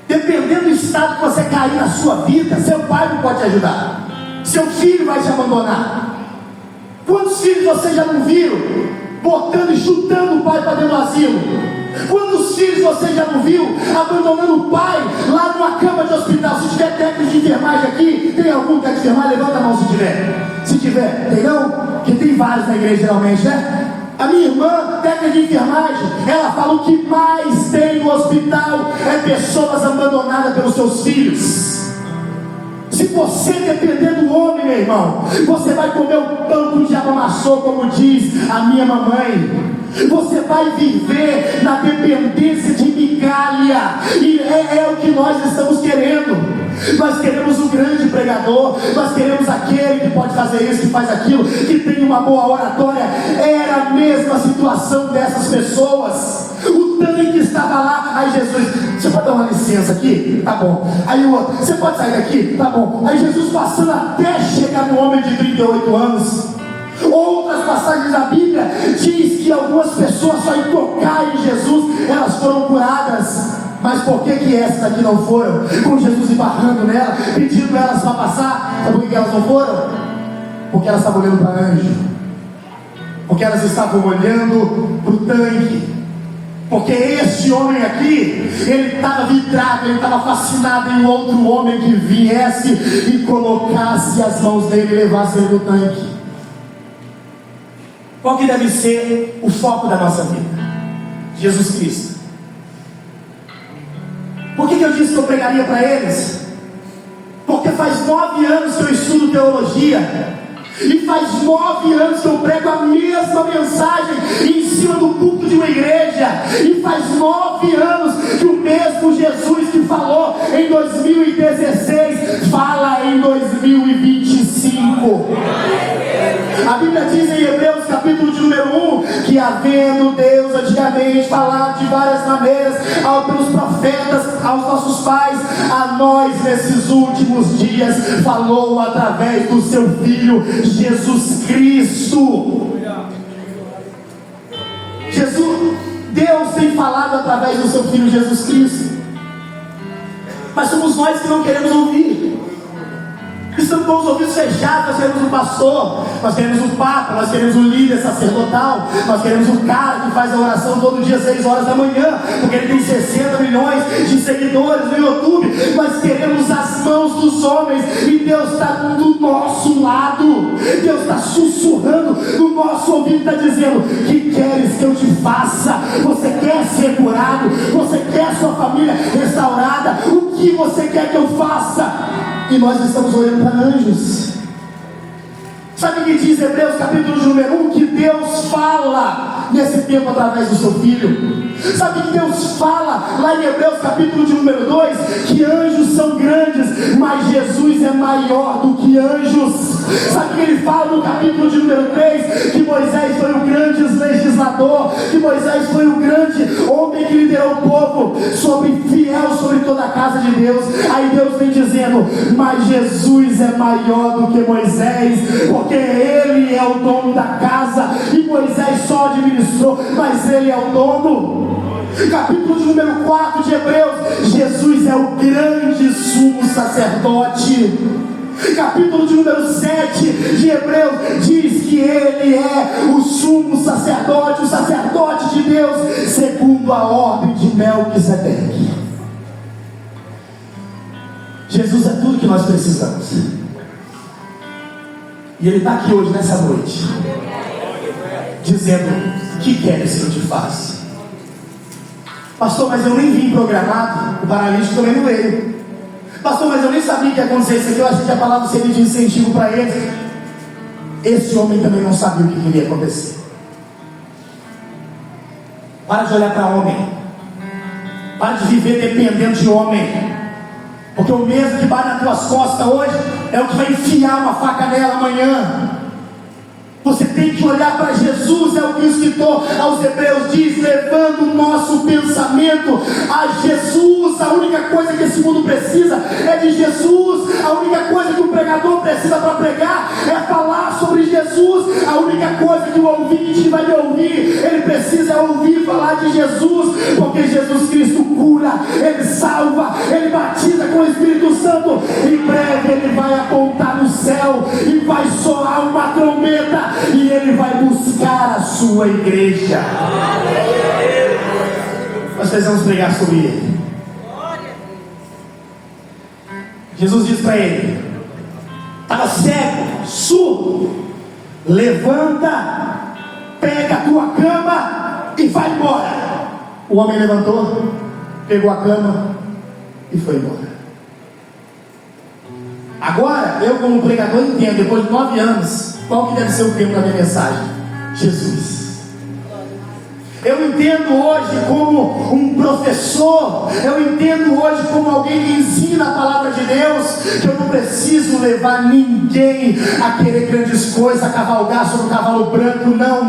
Dependendo do estado que você cair na sua vida, seu pai não pode te ajudar. Seu filho vai te abandonar. Quantos filhos você já não viu botando e chutando o pai para dentro do asilo? Quantos filhos você já não viu abandonando o pai lá numa cama de hospital? Se tiver técnico de enfermagem aqui, tem algum técnico de enfermagem? Levanta a mão se tiver. Se tiver, tem não? Porque tem vários na igreja geralmente, né? A minha irmã, técnica de enfermagem, ela fala: o que mais tem no hospital é pessoas abandonadas pelos seus filhos. Se você depender do homem, meu irmão, você vai comer o pão que o diabo amassou, como diz a minha mamãe. Você vai viver na dependência de migalha. E é o que nós estamos querendo. Nós queremos um grande pregador, nós queremos aquele que pode fazer isso, que faz aquilo, que tem uma boa oratória. Era a mesma situação dessas pessoas. O tanque estava lá. Aí Jesus: você pode dar uma licença aqui? Tá bom. Aí o outro: você pode sair daqui? Tá bom. Aí Jesus passando até chegar no homem de 38 anos. Outras passagens da Bíblia diz que algumas pessoas só em tocar em Jesus elas foram curadas. Mas por que essas aqui não foram? Com Jesus embarrando nela, pedindo elas para passar. Sabe por que elas não foram? Porque elas estavam olhando para anjo. Porque elas estavam olhando para o tanque. Porque esse homem aqui, ele estava vidrado, ele estava fascinado em um outro homem que viesse e colocasse as mãos dele e levasse ele no tanque. Qual que deve ser o foco da nossa vida? Jesus Cristo. Por que eu disse que eu pregaria para eles? Porque faz 9 anos que eu estudo teologia. E faz 9 anos que eu prego a mesma mensagem em cima do púlpito de uma igreja. E faz 9 anos que o mesmo Jesus que falou em 2016 fala em 2025. A Bíblia diz em Hebreus capítulo de número 1 que, havendo Deus antigamente falado de várias maneiras pelos profetas aos nossos pais, a nós nesses últimos dias falou através do seu Filho Jesus Cristo. Deus tem falado através do seu Filho Jesus Cristo, mas somos nós que não queremos ouvir. Estamos com os ouvidos fechados. Nós queremos um pastor, nós queremos um papa, nós queremos um líder sacerdotal, nós queremos um cara que faz a oração todo dia 6 horas da manhã, porque ele tem 60 milhões de seguidores no YouTube. Nós queremos as mãos dos homens, e Deus está do nosso lado. Deus está sussurrando no nosso ouvido, está dizendo: que queres que eu te faça? Você quer ser curado? Você quer sua família restaurada? O que você quer que eu faça? E nós estamos olhando para anjos. Sabe o que diz Hebreus capítulo de número 1? Que Deus fala nesse tempo através do seu Filho. Sabe que Deus fala lá em Hebreus capítulo de número 2? Que anjos são grandes, mas Jesus é maior do que anjos. Sabe que ele fala no capítulo de número 3? Que Moisés foi o grande legislador, que Moisés foi o grande homem que liderou o povo, fiel sobre toda a casa de Deus. Aí Deus vem dizendo: mas Jesus é maior do que Moisés, porque ele é o dono da casa, e Moisés só administrou, mas ele é o dono. Capítulo de número 4 de Hebreus: Jesus é o grande sumo sacerdote. Capítulo de número 7 de Hebreus diz que ele é o sumo sacerdote, o sacerdote de Deus, segundo a ordem de Melquisedeque. Jesus é tudo que nós precisamos. E Ele está aqui hoje, nessa noite, dizendo: o que queres que eu te faça? Pastor, mas eu nem vim programado. O paralítico também não veio. Pastor, mas eu nem sabia que ia acontecer isso aqui. Eu achei que a palavra seria de incentivo para ele. Esse homem também não sabia o que iria acontecer. Para de olhar para homem. Para de viver dependendo de homem. Porque o mesmo que bate nas tuas costas hoje é o que vai enfiar uma faca nela amanhã. Você tem que olhar para Jesus, é o que o escritor aos Hebreus diz, levando o nosso pensamento a Jesus. A única coisa que esse mundo precisa é de Jesus. A única coisa que o pregador precisa para pregar é falar sobre Jesus. A única coisa que o ouvinte vai ouvir, ele precisa ouvir falar de Jesus, porque Jesus Cristo cura, Ele salva, Ele batiza com o Espírito Santo. Em breve Ele vai apontar no céu e vai soar uma trombeta, e Ele vai buscar a sua igreja. Nós precisamos pregar sobre Ele. Jesus diz para ele: estava cego, surdo, levanta, pega a tua cama e vai embora. O homem levantou, pegou a cama e foi embora. Agora, eu como pregador entendo, depois de 9 anos, qual que deve ser o tema da minha mensagem? Jesus. Eu entendo hoje como um professor, eu entendo hoje como alguém que ensina a palavra de Deus, que eu não preciso levar ninguém a querer grandes coisas, a cavalgar sobre o cavalo branco. Não.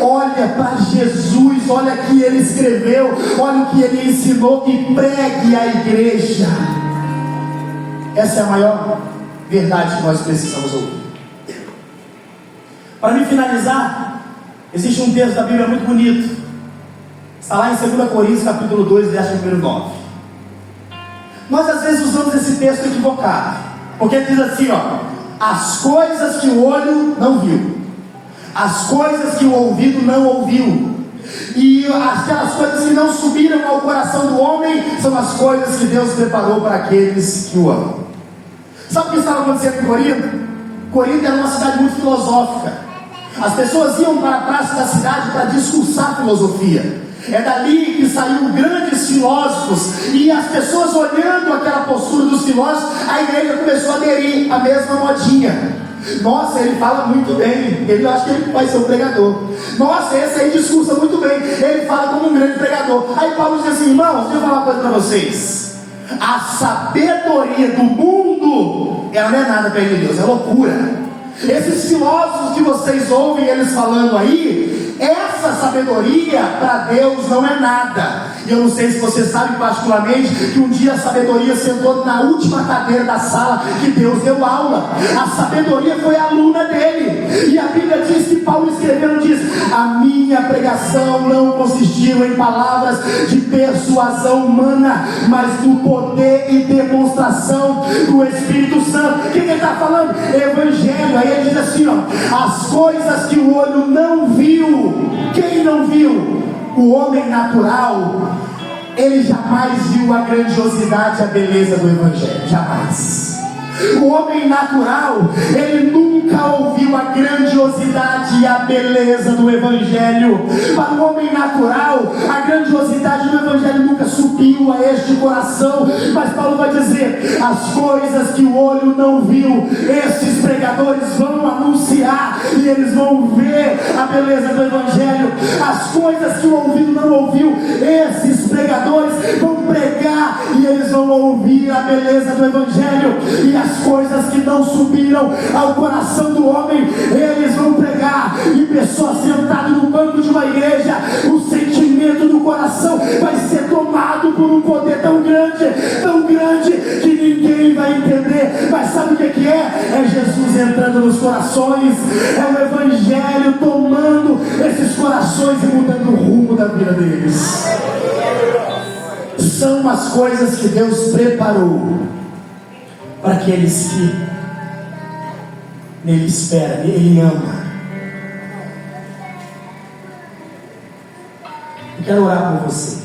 Olha para Jesus, olha o que Ele escreveu, olha o que Ele ensinou, e pregue a igreja. Essa é a maior verdade que nós precisamos ouvir. Para me finalizar, existe um texto da Bíblia muito bonito. Está lá em 2 Coríntios capítulo 2, verso número 9. Nós às vezes usamos esse texto equivocado, porque ele diz assim, as coisas que o olho não viu, as coisas que o ouvido não ouviu, e aquelas coisas que não subiram ao coração do homem, são as coisas que Deus preparou para aqueles que o amam. Sabe o que estava acontecendo em Corinto? Corinto era uma cidade muito filosófica. As pessoas iam para a praça da cidade para discursar filosofia. É dali que saíram grandes filósofos, e as pessoas olhando aquela postura dos filósofos, a igreja começou a aderir à mesma modinha. Nossa, ele fala muito bem, eu acho que ele vai ser um pregador. Nossa, esse aí discursa muito bem, ele fala como um grande pregador. Aí Paulo diz assim: irmãos, deixa eu falar uma coisa para vocês. A sabedoria do mundo, ela não é nada perto de Deus, é loucura. Esses filósofos que vocês ouvem eles falando aí, essa sabedoria para Deus não é nada. E eu não sei se você sabe particularmente que um dia a sabedoria sentou na última cadeira da sala que Deus deu aula. A sabedoria foi aluna dele. E a Bíblia diz que Paulo escrevendo diz: a minha pregação não consistiu em palavras de persuasão humana, mas no poder e demonstração do Espírito Santo. O que ele está falando? Evangelho. Aí ele diz assim, as coisas que o olho não viu. Quem não viu? O homem natural, ele jamais viu a grandiosidade e a beleza do Evangelho. Jamais. O homem natural, ele nunca ouviu a grandiosidade e a beleza do Evangelho. Para o homem natural, a grandiosidade do Evangelho nunca subiu a este coração. Mas Paulo vai dizer: as coisas que o olho não viu, esses pregadores vão anunciar, e eles vão ver a beleza do Evangelho. As coisas que o ouvido não ouviu, esses pregadores vão pregar, e eles vão ouvir a beleza do Evangelho. E as coisas que não subiram ao coração do homem, eles vão pregar. E pessoas sentadas no banco de uma igreja, o sentimento do coração vai ser tomado por um poder tão grande que ninguém vai entender. Mas sabe o que é? É Jesus entrando nos corações, é o Evangelho tomando esses corações e mudando o rumo da vida deles. São as coisas que Deus preparou para aqueles que nele esperam, ele ama. Eu quero orar por você.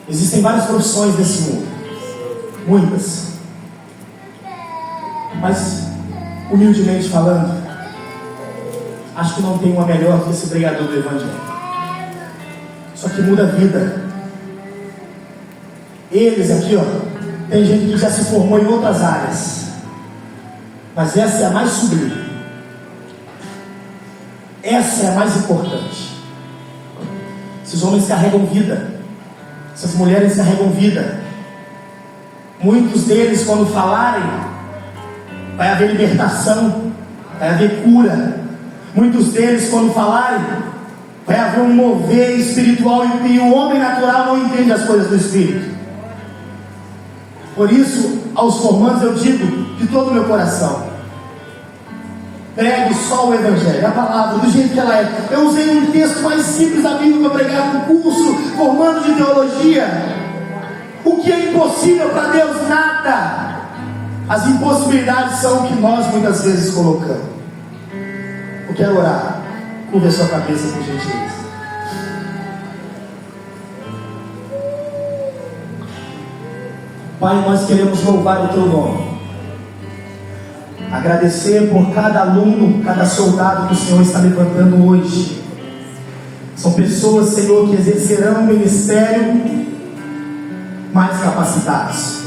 Existem várias profissões nesse mundo, muitas, mas humildemente falando, acho que não tem uma melhor que esse pregador do Evangelho. Só que muda a vida. Eles aqui, ó, tem gente que já se formou em outras áreas, mas essa é a mais sublime. Essa é a mais importante. Esses homens carregam vida. Essas mulheres carregam vida. Muitos deles, quando falarem, vai haver libertação, vai haver cura. Muitos deles, quando falarem, vai haver um mover espiritual, e o homem natural não entende as coisas do Espírito. Por isso, aos formandos eu digo de todo o meu coração: pregue só o Evangelho, a palavra, do jeito que ela é. Eu usei um texto mais simples da Bíblia para pregar num curso formando de teologia. O que é impossível para Deus? Nada. As impossibilidades são o que nós muitas vezes colocamos. Eu quero orar. Curva a sua cabeça, por gentileza. Pai, nós queremos louvar o Teu nome. Agradecer por cada aluno, cada soldado que o Senhor está levantando hoje. São pessoas, Senhor, que exercerão o ministério mais capacitados.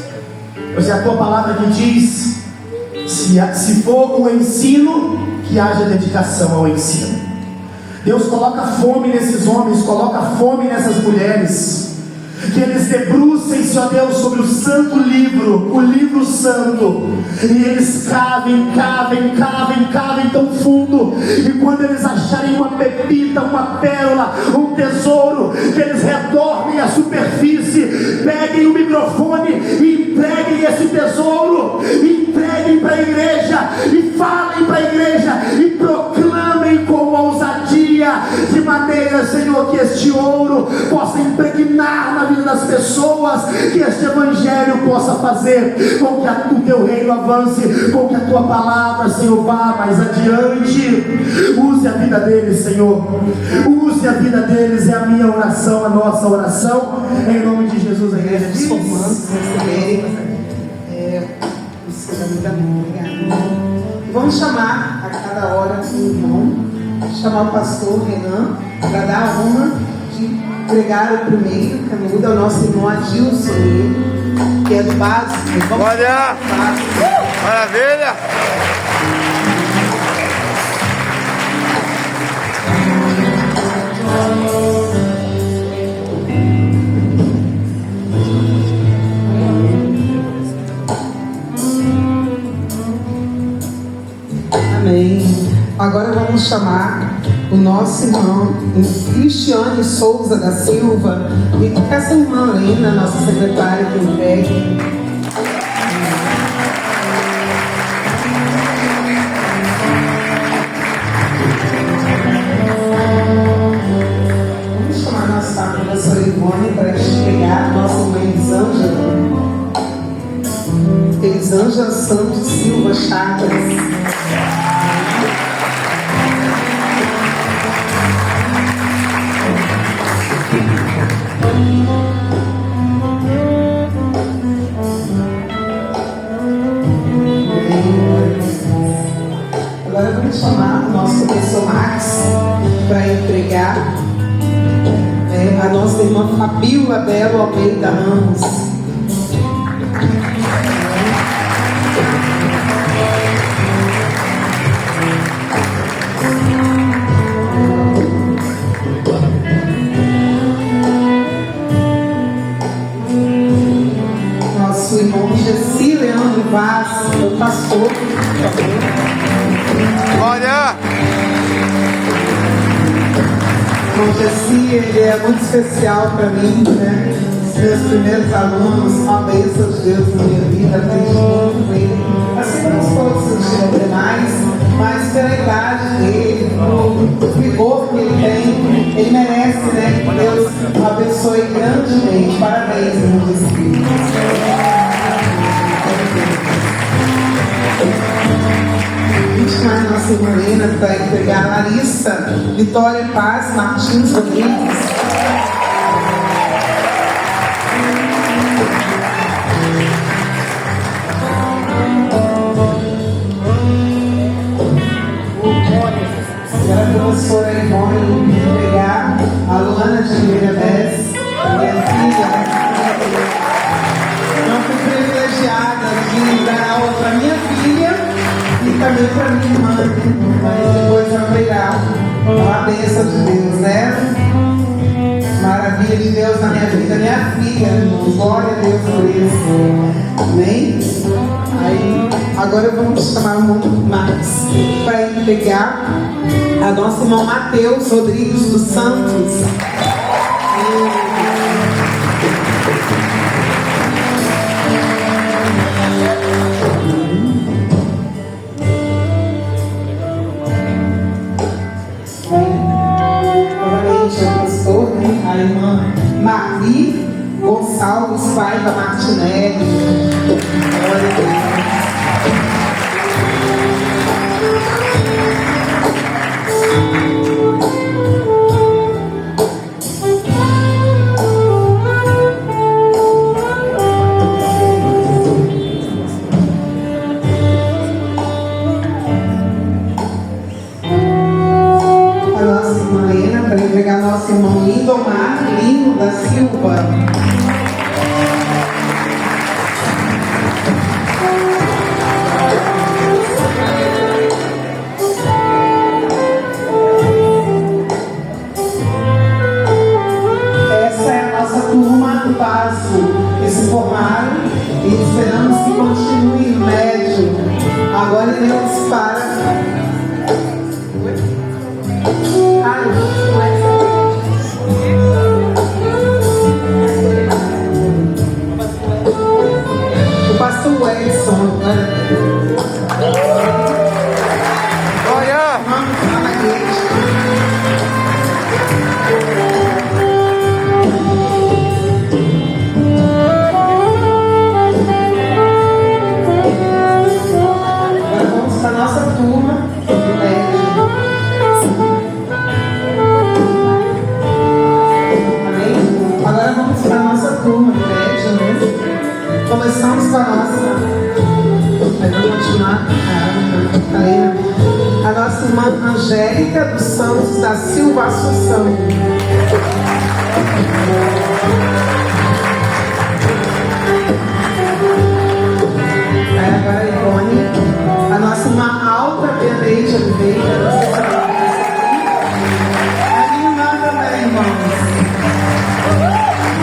Pois é a Tua palavra que diz: se for o ensino, que haja dedicação ao ensino. Deus, coloca fome nesses homens, coloca fome nessas mulheres. Que eles debrucem, Senhor Deus, sobre o santo livro, o livro santo, e eles cavem tão fundo, e quando eles acharem uma pepita, uma pérola, um tesouro, que eles retornem à superfície, peguem o microfone e entreguem esse tesouro, entreguem para a igreja, e falem para a igreja, e proclamem com ousadia, de maneira, Senhor, que este ouro possa impregnar na vida das pessoas, que este Evangelho possa fazer com que o Teu reino avance, com que a Tua palavra, Senhor, vá mais adiante. Use a vida deles, Senhor, use a vida deles. É a minha oração, a nossa oração, em nome de Jesus. A igreja diz: vamos chamar a cada hora um irmão, chamar o pastor Renan para dar a honra de pregar o primeiro canudo ao nosso irmão Adilson, que é do básico. Olha! Maravilha! Amém. Agora vamos chamar o nosso irmão Cristiane Souza da Silva e essa irmã Lena, nossa secretária, que entregue. Vamos chamar nossa professora Ivone para chegar, nossa irmã Elisângela Santos Silva Chagas. Agora vamos chamar o nosso professor Max para entregar a nossa irmã Fabíola Belo Almeida Ramos. Nosso irmão Gessi Leandro Vaz, o pastor, por favor. Olha! O Gessi, ele é muito especial para mim, né? Os meus primeiros alunos, uma bênção de Deus na minha vida, aprendi muito com ele. Assim como todos os demais, mas pela idade dele, pelo vigor que ele tem, ele merece, né? Que Deus o abençoe grandemente. Parabéns, Larissa Vitória Paz Martins Rodrigues. A professora Ivone entregar a Luana de Oliveira Bess, minha filha. Eu fui privilegiada de dar aula para minha filha e também para minha irmã, mas depois ela virá a bênção de Deus, né? Maravilha de Deus na minha vida, minha filha, irmãos. Glória a Deus por isso. Amém? Aí, agora vamos chamar o irmão Marcos para entregar a nosso irmão Mateus Rodrigues dos Santos. Novamente o pastor, a irmã Marli Gonçalves Paiva Martinelli. Glória a Deus. A nossa irmã Helena, para entregar nosso irmão Lindomar Lino da Silva. Que se formaram e esperamos que continue no médio. Agora iremos para o pastor Edson. Olha! Começamos com a nossa. Vamos continuar. A nossa irmã Angélica dos Santos da Silva Assunção. Agora a Ivone. A nossa irmã Alta Beneide Oliveira. A minha irmã também, irmãos.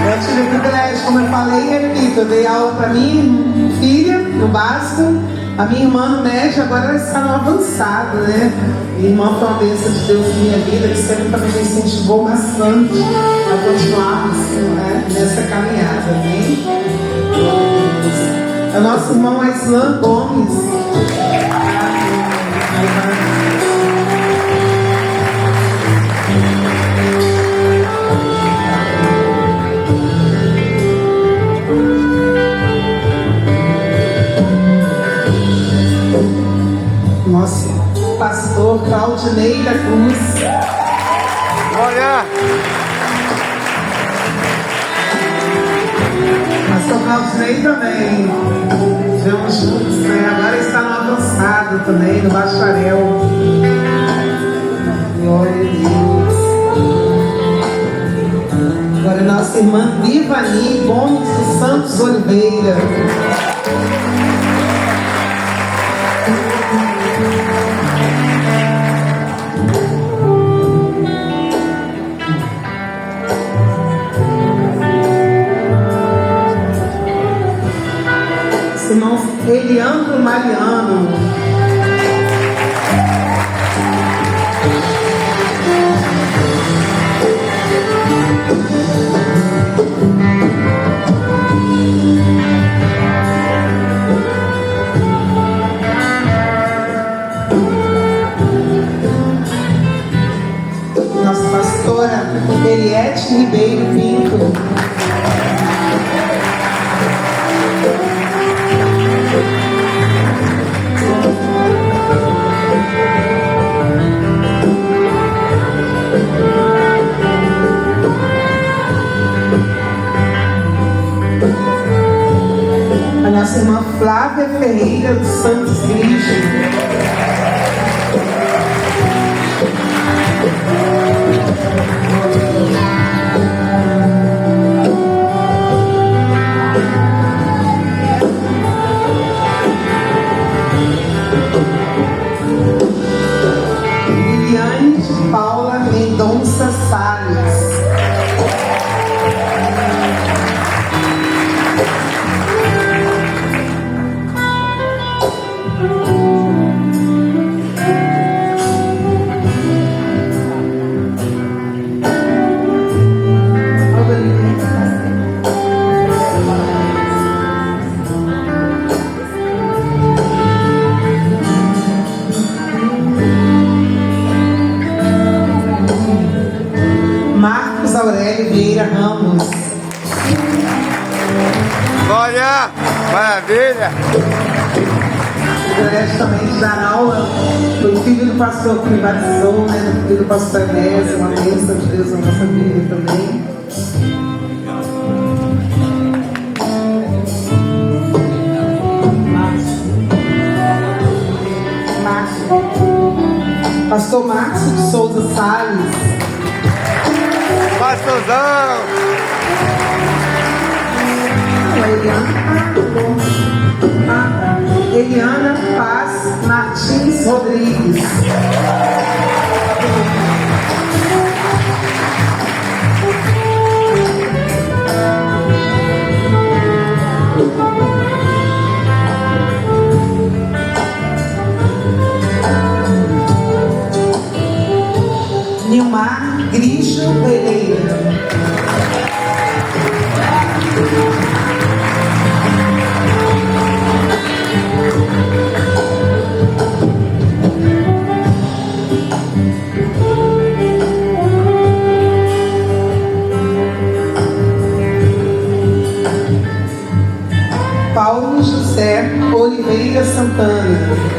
Eu tive o privilégio, como eu falei e repito, eu dei aula para minha filha no básico, a minha irmã no médio, agora ela está no avançado, né? Minha irmã foi uma bênção de Deus na minha vida, que sempre também me incentivou bastante a continuarmos, né, nessa caminhada, amém? É o nosso irmão Aislan Gomes. Nosso pastor Claudinei da Cruz. Olha! Pastor Claudinei também. Vamos juntos, né? Agora está no avançado também, no bacharel. Glória a Deus. Agora nossa irmã Vivani Gomes dos Santos Oliveira. Irmão Eliandro Mariano. Nossa pastora Eliette Ribeiro Pinto. irmã Flávia Ferreira dos Santos Grigio. Liliane de Paula Mendonça Salles. Marcos Aurélio Vieira Ramos. Glória! Maravilha! Privilégio também de dar aula. Foi filho do pastor que me batizou, né? Filho do pastor Inés, uma bênção de Deus na nossa vida também. Pastor Márcio de Souza Salles. Pastorzão! Eliana Paz Martins Rodrigues. Nilmar Grigio Pereira. Paulo José Oliveira Santana.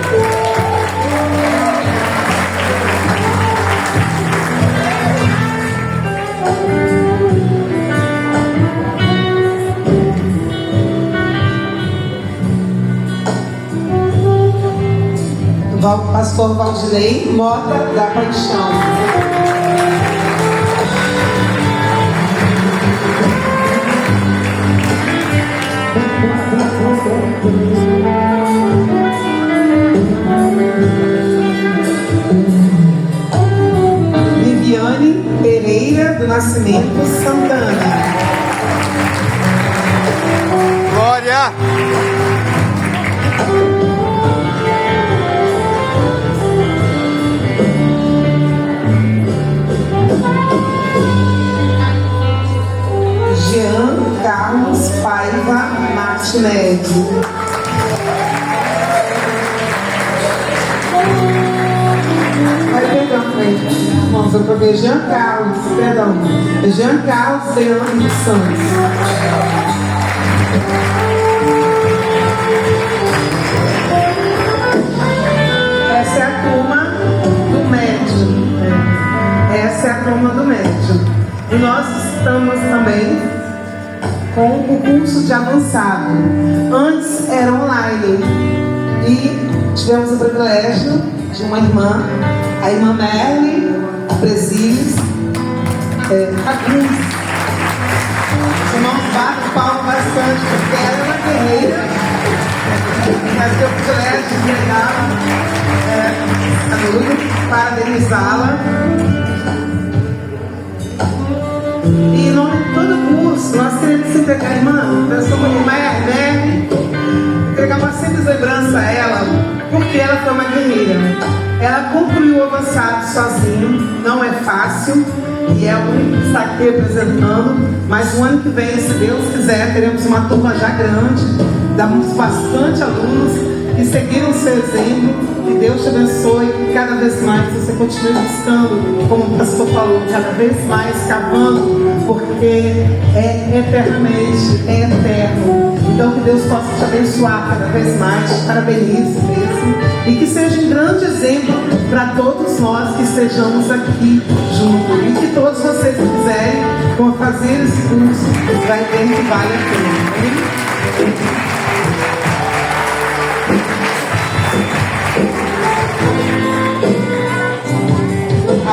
Pastor Valdilei Mota da Paixão. Viviane Pereira do Nascimento Santana. Glória! Jean Carlos Paiva Martinelli. Vamos para ver Jean Carlos, perdão. Jean Carlos Leandro dos Santos. Essa é a turma do médium. Essa é a turma do médium. E nós estamos também com o curso de avançado. Antes era online. E tivemos o privilégio de uma irmã, a irmã Merle Presílios, alguns irmãos batem palma bastante, porque ela é uma guerreira, mas teve o privilégio de entregar a Lula, parabenizá-la. E em nome de todo o curso, nós queremos entregar, irmã, nós somos Merle, entregar uma simples lembrança a ela, porque ela foi uma guerreira. Ela concluiu o avançado sozinho, não é fácil, e é o único que está aqui representando, mas o ano que vem, se Deus quiser, teremos uma turma já grande, damos bastante alunos que seguiram o seu exemplo, que Deus te abençoe, e cada vez mais você continue buscando, como o pastor falou, cada vez mais cavando, porque é eternamente, é eterno. Então que Deus possa te abençoar cada vez mais, te parabenize mesmo, e que seja um grande exemplo para todos nós que estejamos aqui juntos, e que todos vocês que quiserem fazer esse curso, vai ver que vale a pena.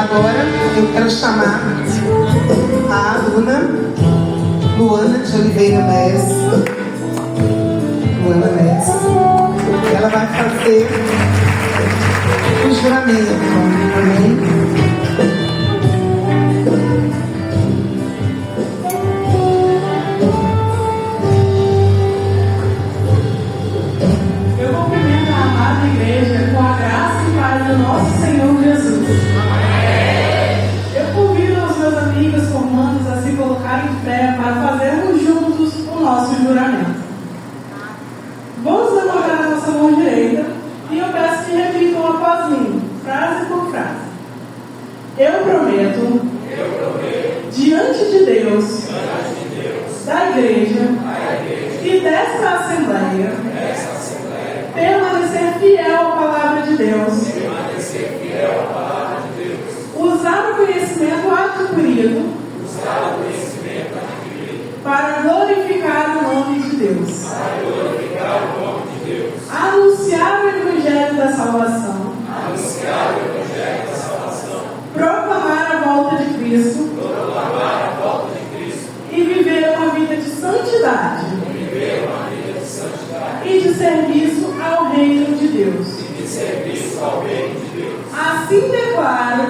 Agora eu quero chamar a aluna Luana de Oliveira Messi. Luana Messi. Ela vai fazer o juramento. Amém? Igreja, com a graça e paz do nosso Senhor Jesus. Eu convido os meus amigos formandos a se colocarem em pé para fazermos juntos o nosso juramento. Vamos levantar a nossa mão direita e eu peço que repitam após mim, frase por frase. Eu prometo, diante de Deus, da igreja e desta assembleia, permanecer fiel à palavra de Deus. Usar o conhecimento adquirido para glorificar o nome de Deus. Anunciar o Evangelho da Salvação. Proclamar a volta de Cristo. E viver uma vida de santidade. E de serviço ao reino de Deus. Assim declaro,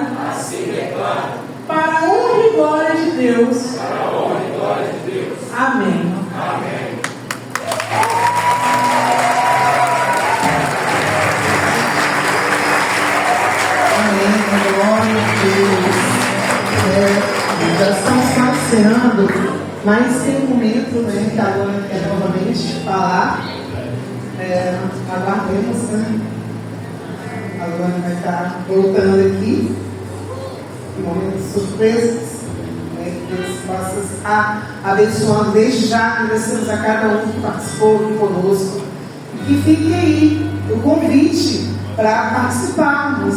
para a honra e glória de Deus. Amém. Amém, glória a Deus. Já estamos passeando, mas tem um momento, né, que a Luana quer novamente falar. Aguardemos, né? A Luana vai estar voltando aqui. Um momento de surpresas, né? Que Deus possa estar abençoando. Desde já agradecemos a cada um que participou aqui conosco. E que fique aí o convite para participarmos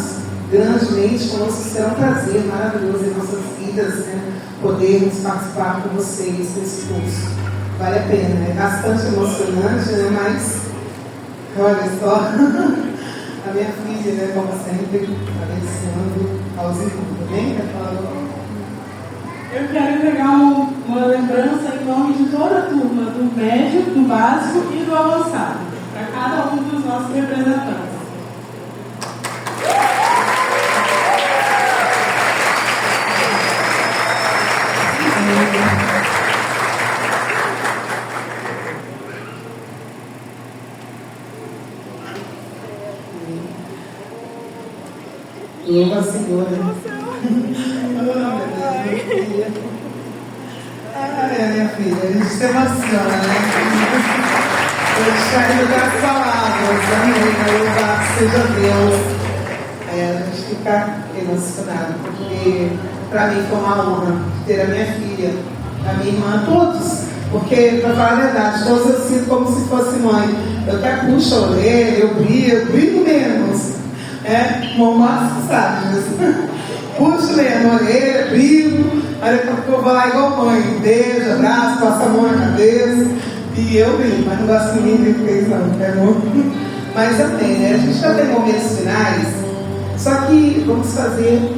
grandemente conosco. Será um prazer maravilhoso em nossas vidas, né? Podermos participar com vocês nesse curso. Vale a pena, é bastante emocionante, né? Mas olha só, a minha filha, né, como sempre, abençoando aos irmãos, amém? Eu quero entregar uma lembrança em nome de toda a turma, do médio, do básico e do avançado, para cada um dos nossos representantes. Louva a Senhora. Minha filha, a gente se emociona, né? Eu estaria das palavras, amém, louvado seja Deus. A gente fica emocionado, porque para mim foi uma honra ter a minha filha, a minha irmã, todos. Porque, para falar a verdade, todos eu sinto como se fosse mãe. Eu até puxo a orelha, eu brilho menos. Bom, Márcio sabe disso. Puxo mesmo a orelha, brilho. Aí depois eu vou lá igual mãe. Beijo, abraço, passa a mão na cabeça. E eu brilho, mas não gosto de ninguém que fez, não, é bom. Mas amém, né? A gente já tem momentos finais. Só que vamos fazer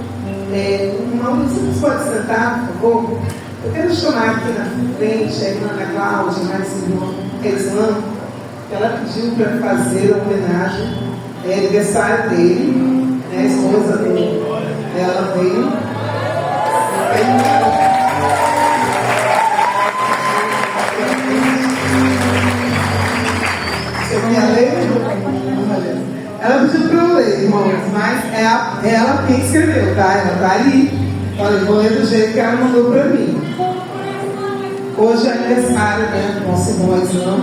uma música. Você pode sentar, por favor? Eu quero chamar aqui na frente a irmã Ana Cláudia, mais irmã Rezano. Ela pediu para fazer uma homenagem. É aniversário dele, né? A esposa dele. Ela veio. Você quer ler? Ela pediu para eu ler, irmãos, mas é ela quem escreveu, tá? Ela tá ali. Olha, eu vou ler do jeito que ela mandou para mim. Hoje é aniversário, né? Do nosso irmão Islã.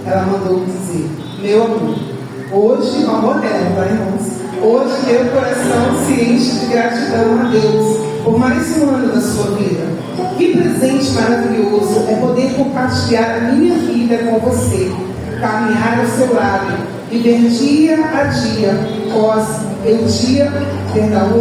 Ela mandou dizer: meu amor, hoje, uma moderna, tá, irmãos? Hoje meu coração se enche de gratidão a Deus por mais um ano da sua vida. Que presente maravilhoso é poder compartilhar a minha vida com você, caminhar ao seu lado, viver dia a dia, o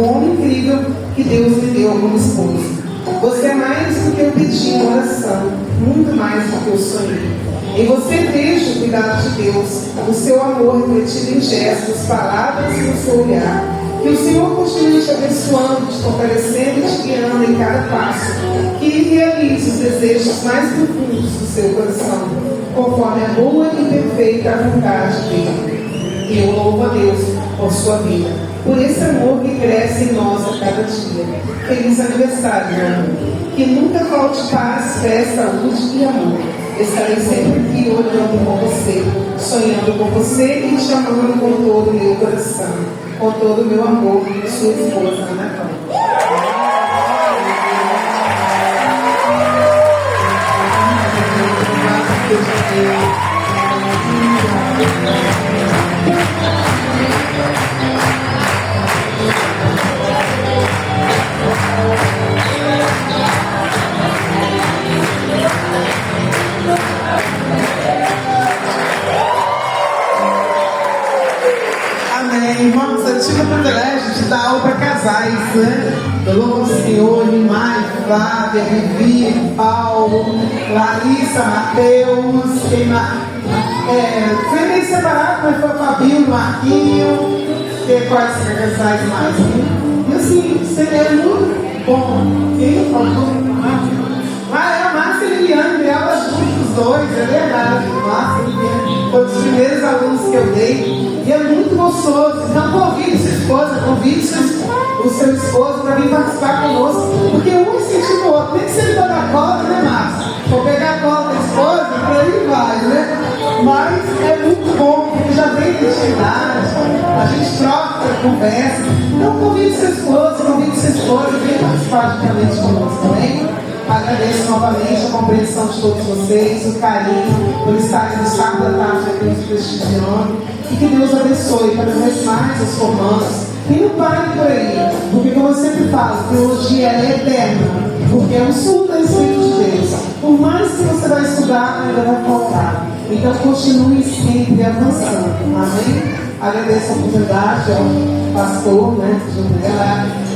homem incrível que Deus me deu como esposo. Você é mais do que eu pedi em oração, muito mais do que eu sonhei. Em você vejo o cuidado de Deus, o seu amor refletido em gestos, palavras e no seu olhar. Que o Senhor continue te abençoando, te fortalecendo e te guiando em cada passo. Que Ele realize os desejos mais profundos do seu coração, conforme a boa e perfeita vontade dele. E eu louvo a Deus por sua vida, por esse amor que cresce em nós a cada dia. Feliz aniversário, meu amor. Que nunca falte paz, fé, saúde e amor. Estarei sempre aqui olhando com você, sonhando com você e te amando com todo o meu coração, com todo o meu amor, sua esposa, Ana Cláudia. Amém. Irmãos, eu tive o privilégio de dar aula para casais, né? Eu louvo o Senhor, Nimai, Flávia, Vivi, Paulo, Larissa, Mateus, foi meio separado, mas foi o Fabinho, Marquinho, que quais casais mais, né? E assim, seria muito bom. Quem faltou? Mas a Márcia e a Liliane dei aula juntos, os dois, é verdade. Márcia e Liliane foram os primeiros alunos que eu dei. E é muito gostoso. Então convide sua esposa, convide o seu esposo para vir participar conosco. Porque um incentiva o outro. Nem que você for dar cola, né, Márcia? Vou pegar a cola da esposa, por aí vai, né? Mas é muito bom, porque já vem de intimidade, a gente troca, conversa. Então convide sua esposa, vem participar juntamente conosco também. Agradeço novamente a compreensão de todos vocês, o carinho, por estarem no sábado da tarde aqui nos prestigiando. E que Deus abençoe cada vez mais os formandos. E não pare por aí, porque como eu sempre falo, teologia é eterna, porque é um estudo do Espírito de Deus. Por mais que você vai estudar, ainda vai faltar. Então continue sempre avançando. Amém? Agradeço a oportunidade ao pastor, né?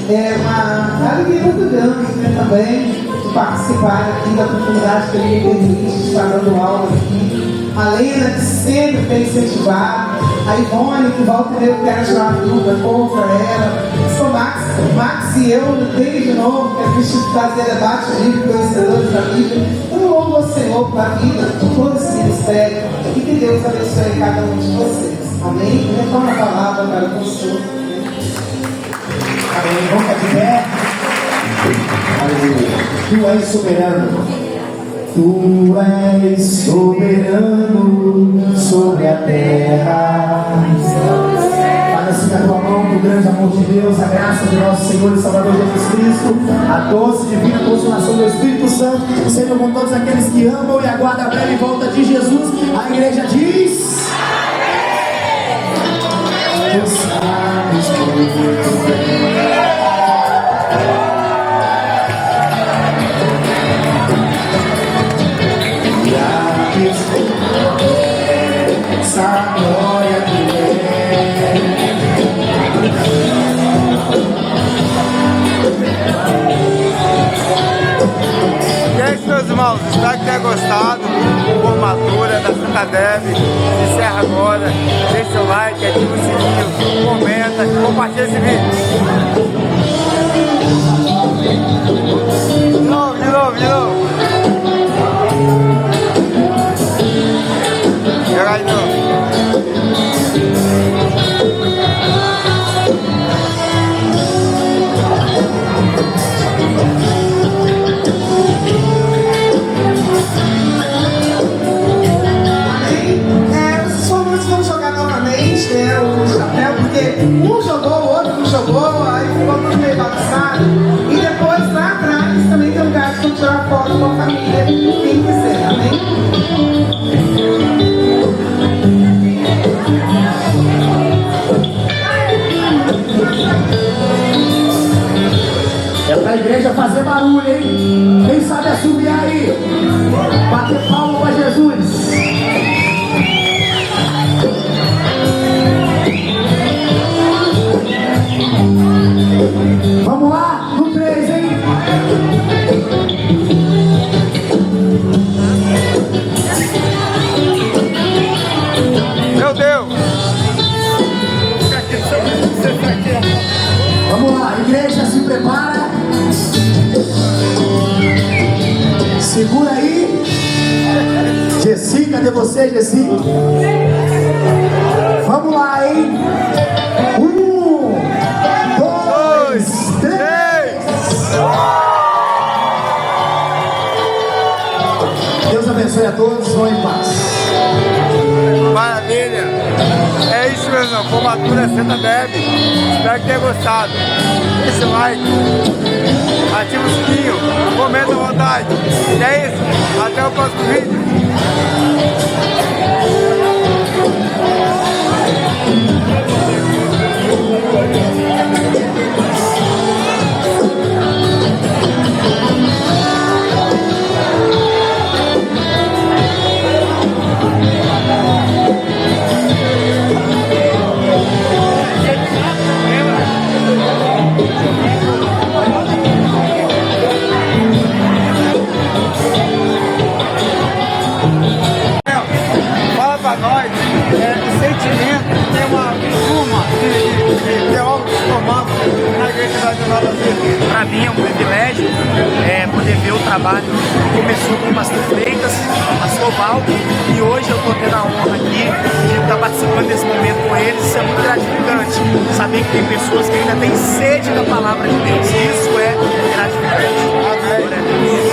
É uma alegria muito grande, né, também de participar aqui da oportunidade que ele me permite de estar dando aula aqui. A Lena, que sempre tem incentivado. A Ivone, que volta e meia quer tirar dúvida, contra ela. Sou Max e eu, desde novo, que a gente fazer debate livre, conhecedores da Bíblia. Eu louvo ao Senhor para a vida de todo esse ministério e que Deus abençoe cada um de vocês. Amém? Retorna a palavra para o pastor. Amém. Vamos ficar de pé. Aleluia. Tu és soberano. Tu és soberano sobre a terra. Faz assim na tua mão o grande amor de Deus, a graça de nosso Senhor e Salvador Jesus Cristo, a doce divina consolação do Espírito Santo, seja com todos aqueles que amam e aguardam a breve volta de Jesus. A igreja diz: Tu sabes muito bem. Essa glória que Gente, meus irmãos, espero que tenham gostado da formatura da Santa Deb. Encerra agora, deixa o like, ativa o sininho, comenta, compartilha esse vídeo. De novo. Jogar de novo. Os formandos vão jogar novamente, né, o chapéu, porque um jogou, o outro não jogou, aí ficou tudo meio bagunçado. E depois lá atrás também tem lugar de tirar foto com a família, quem quiser, amém? É pra igreja fazer barulho, hein? Quem sabe assobiar aí? Bater palma pra Jesus. Vamos lá, no 3, hein? Meu Deus! Fica aqui, você aqui. Cadê você, Jesse? Vamos lá, hein? 1, 2, 3. Deus abençoe a todos, vão em paz. Maravilha! É isso mesmo, a formatura Santa Deb. Espero que tenha gostado. Deixa o like, ativa o sininho, comenta à vontade. E é isso, até o próximo vídeo. Fala pra nós, o sentimento tem uma turma de teólogos formados na Igreja da Nova Vida. Para mim é um privilégio poder ver o trabalho que começou com o pastor Freitas, o pastor Val, e hoje eu estou tendo a honra aqui de estar participando desse momento com eles. Isso é muito gratificante, saber que tem pessoas que ainda têm sede da palavra de Deus. Isso é gratificante. Amém.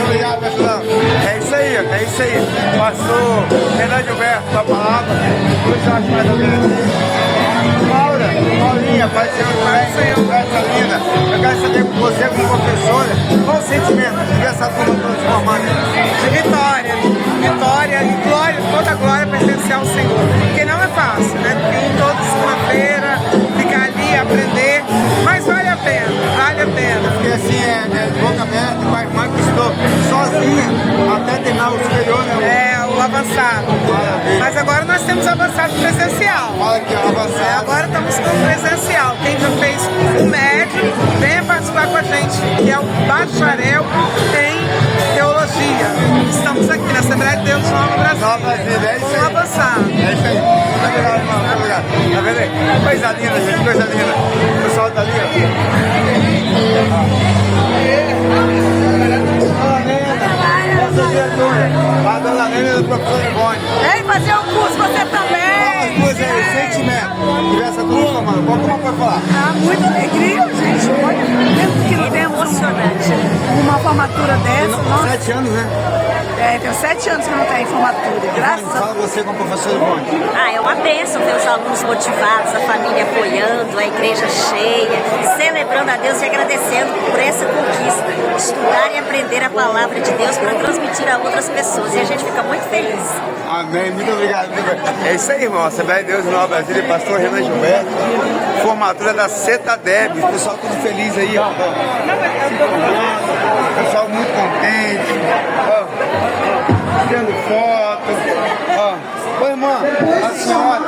Obrigado, pessoal. É isso aí. Pastor Renan Gilberto, a palavra. Hoje eu acho mais ou menos assim. Paulinha, Pai Senhor, festa linda. Eu quero saber com você, como professora, qual o sentimento de ver essa turma transformada? De vitória e glória, toda a glória pertence ao Senhor. Porque não é fácil, né? Porque toda segunda-feira, ficar ali, aprender, mas vale a pena. Porque assim, de boca aberta, o pai Marcos estou sozinha até terminar o superior, né? O avançado. Mas agora nós temos avançado presencial. Olha aqui, avançado. Agora estamos com o presencial. Quem já fez o médio, venha participar com a gente, que é o bacharel em teologia. Estamos aqui na Assembleia de Deus Nova Brasília. É isso aí. Com o avançado. É isso aí. Muito obrigado, irmão. Muito obrigado. Tá vendo aí? Coisa linda, gente. Coisa linda. O pessoal tá ali, a dona Nena do professor Ivone. Vem fazer o curso, você também. Fala as duas aí, o sentimento de ver essa turma formando. Como pode falar? Muita alegria, gente. Olha, mesmo que não temos emocionante. Uma formatura dessa. Nossa. 7 anos, né? Tem 7 anos que não tem formatura. Graças a Deus. Fala você como professor Ivone. É uma bênção ver os alunos motivados, a família apoiando, a igreja cheia, celebrando a Deus e agradecendo por essa conquista. Estudar e aprender a palavra de Deus para transmitir a outras pessoas. E a gente fica muito feliz. Amém, muito obrigado. É isso aí, irmão. Assembleia de Deus Nova Brasília, pastor Renan Gilberto, formatura da Seta Deb. O pessoal tudo feliz aí, ó. O pessoal muito contente. Tirando foto. Ô irmã, a senhora,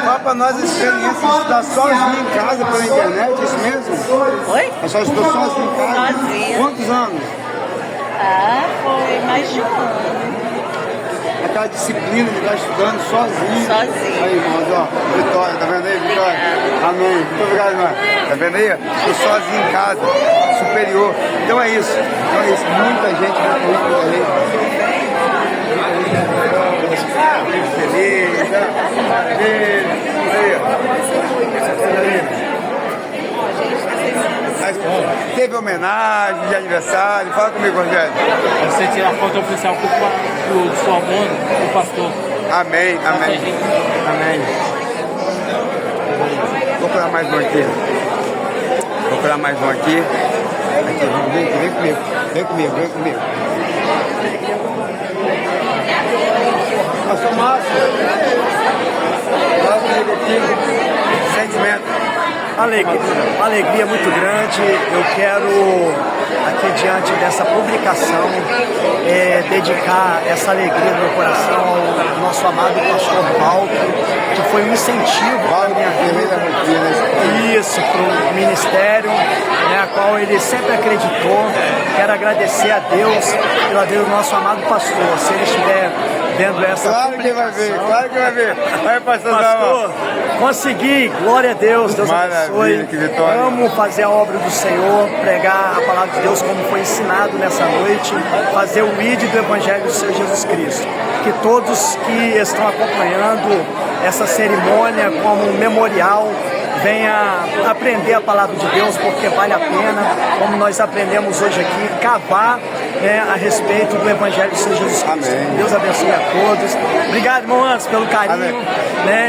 fala pra nós a experiência de estudar sozinha em casa pela internet, é isso mesmo? Oi? A senhora estudou sozinha em casa? Sozinha. Quantos anos? Foi mais de um ano. Aquela disciplina de estar estudando sozinho. Sozinho. Aí, irmãos, ó, Vitória, tá vendo aí, Vitória? Amém. Muito obrigado, irmã. Tá vendo aí? Estou sozinho em casa, superior. Então é isso. Muita gente vai com isso aí. Feliz, teve homenagem de aniversário, fala comigo, Rogério. Você tira a foto oficial do sua mãe, do pastor. Amém. Vou procurar mais um aqui. Vem comigo. Pastor Márcio, fala comigo aqui. Sentimento. Uma alegria muito grande. Eu quero, aqui diante dessa publicação, dedicar essa alegria do meu coração ao nosso amado pastor Paulo, que foi um incentivo para a minha vida, isso, para o ministério, a qual ele sempre acreditou. Quero agradecer a Deus pela vida do nosso amado pastor. Se ele estiver vendo essa Claro que vai ver, claro que vai ver. Vai, pastor, consegui, glória a Deus, Deus abençoe. Que vitória. Amo fazer a obra do Senhor, pregar a palavra de Deus como foi ensinado nessa noite, fazer o ID do Evangelho do Senhor Jesus Cristo. Que todos que estão acompanhando essa cerimônia como um memorial venha aprender a palavra de Deus, porque vale a pena, como nós aprendemos hoje aqui, cavar a respeito do Evangelho do Senhor Jesus Cristo. Amém. Deus abençoe a todos. Obrigado, irmão Anderson, pelo carinho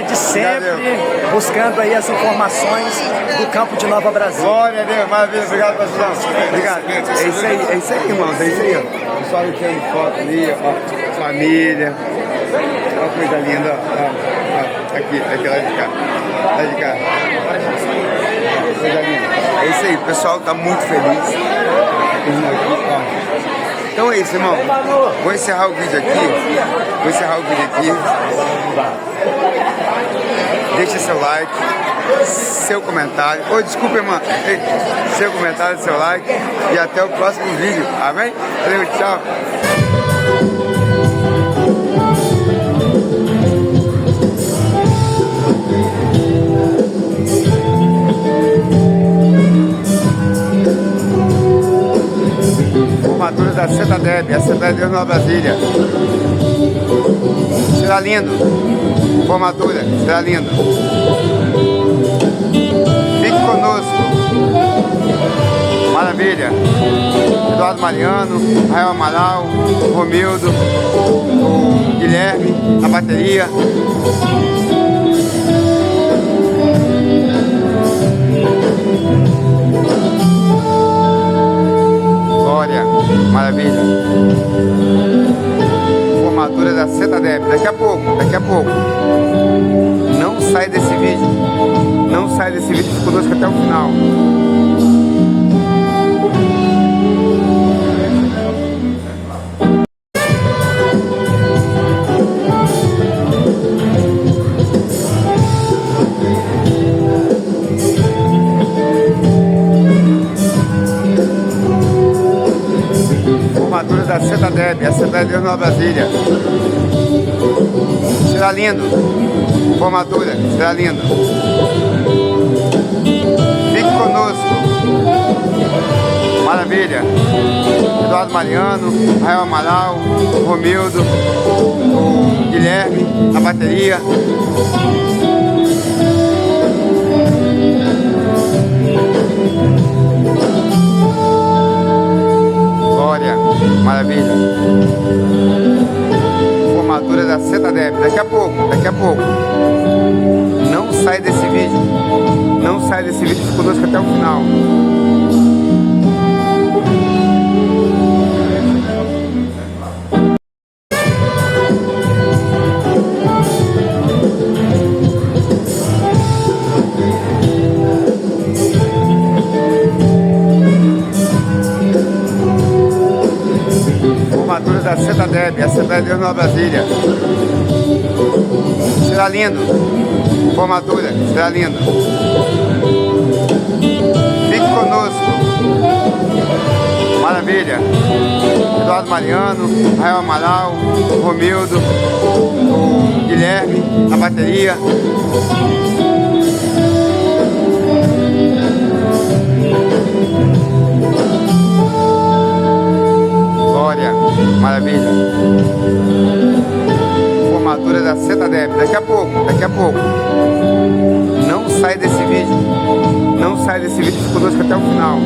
de sempre, buscando aí as informações do campo de Nova Brasília. Glória a Deus, maravilha, obrigado, pastor. Obrigado. É isso aí, irmãos, é isso aí, ó. Pessoal tirando foto ali, ó, família. Olha que coisa linda, ó. Aqui, lá de cá. Lá de cá. Coisa linda. É isso aí, o pessoal tá muito feliz. Então é isso, irmão. Vou encerrar o vídeo aqui. Deixa seu like, seu comentário. Desculpa, irmã. Seu comentário, seu like. E até o próximo vídeo. Amém? Valeu, tchau. Formatura da CETADEB, a Assembleia de Deus Nova Brasília. Será lindo. Formatura, será lindo. Fique conosco. Maravilha. Eduardo Mariano, Rael Amaral, Romildo, o Guilherme na bateria. Glória, maravilha. Formatura da CETADEB. Daqui a pouco. Não sai desse vídeo. Não sai desse vídeo, fique conosco até o final. Formatura da CETADEB, a Assembleia de Deus Nova Brasília. Será lindo. Formatura, será lindo. Fique conosco. Maravilha. Eduardo Mariano, Rael Amaral, Romildo, o Guilherme na bateria. Glória, maravilha. Formatura da CETADEB. Daqui a pouco. Não sai desse vídeo, fique conosco até o final. Formatura da CETADEB, a Assembleia de Deus Nova Brasília. Será lindo. Formatura, será lindo. Fique conosco. Maravilha. Eduardo Mariano, Rael Amaral, Romildo, o Guilherme na bateria. Glória, maravilha. Formatura da CETADEB. Daqui a pouco. Não sai desse vídeo, fique conosco até o final.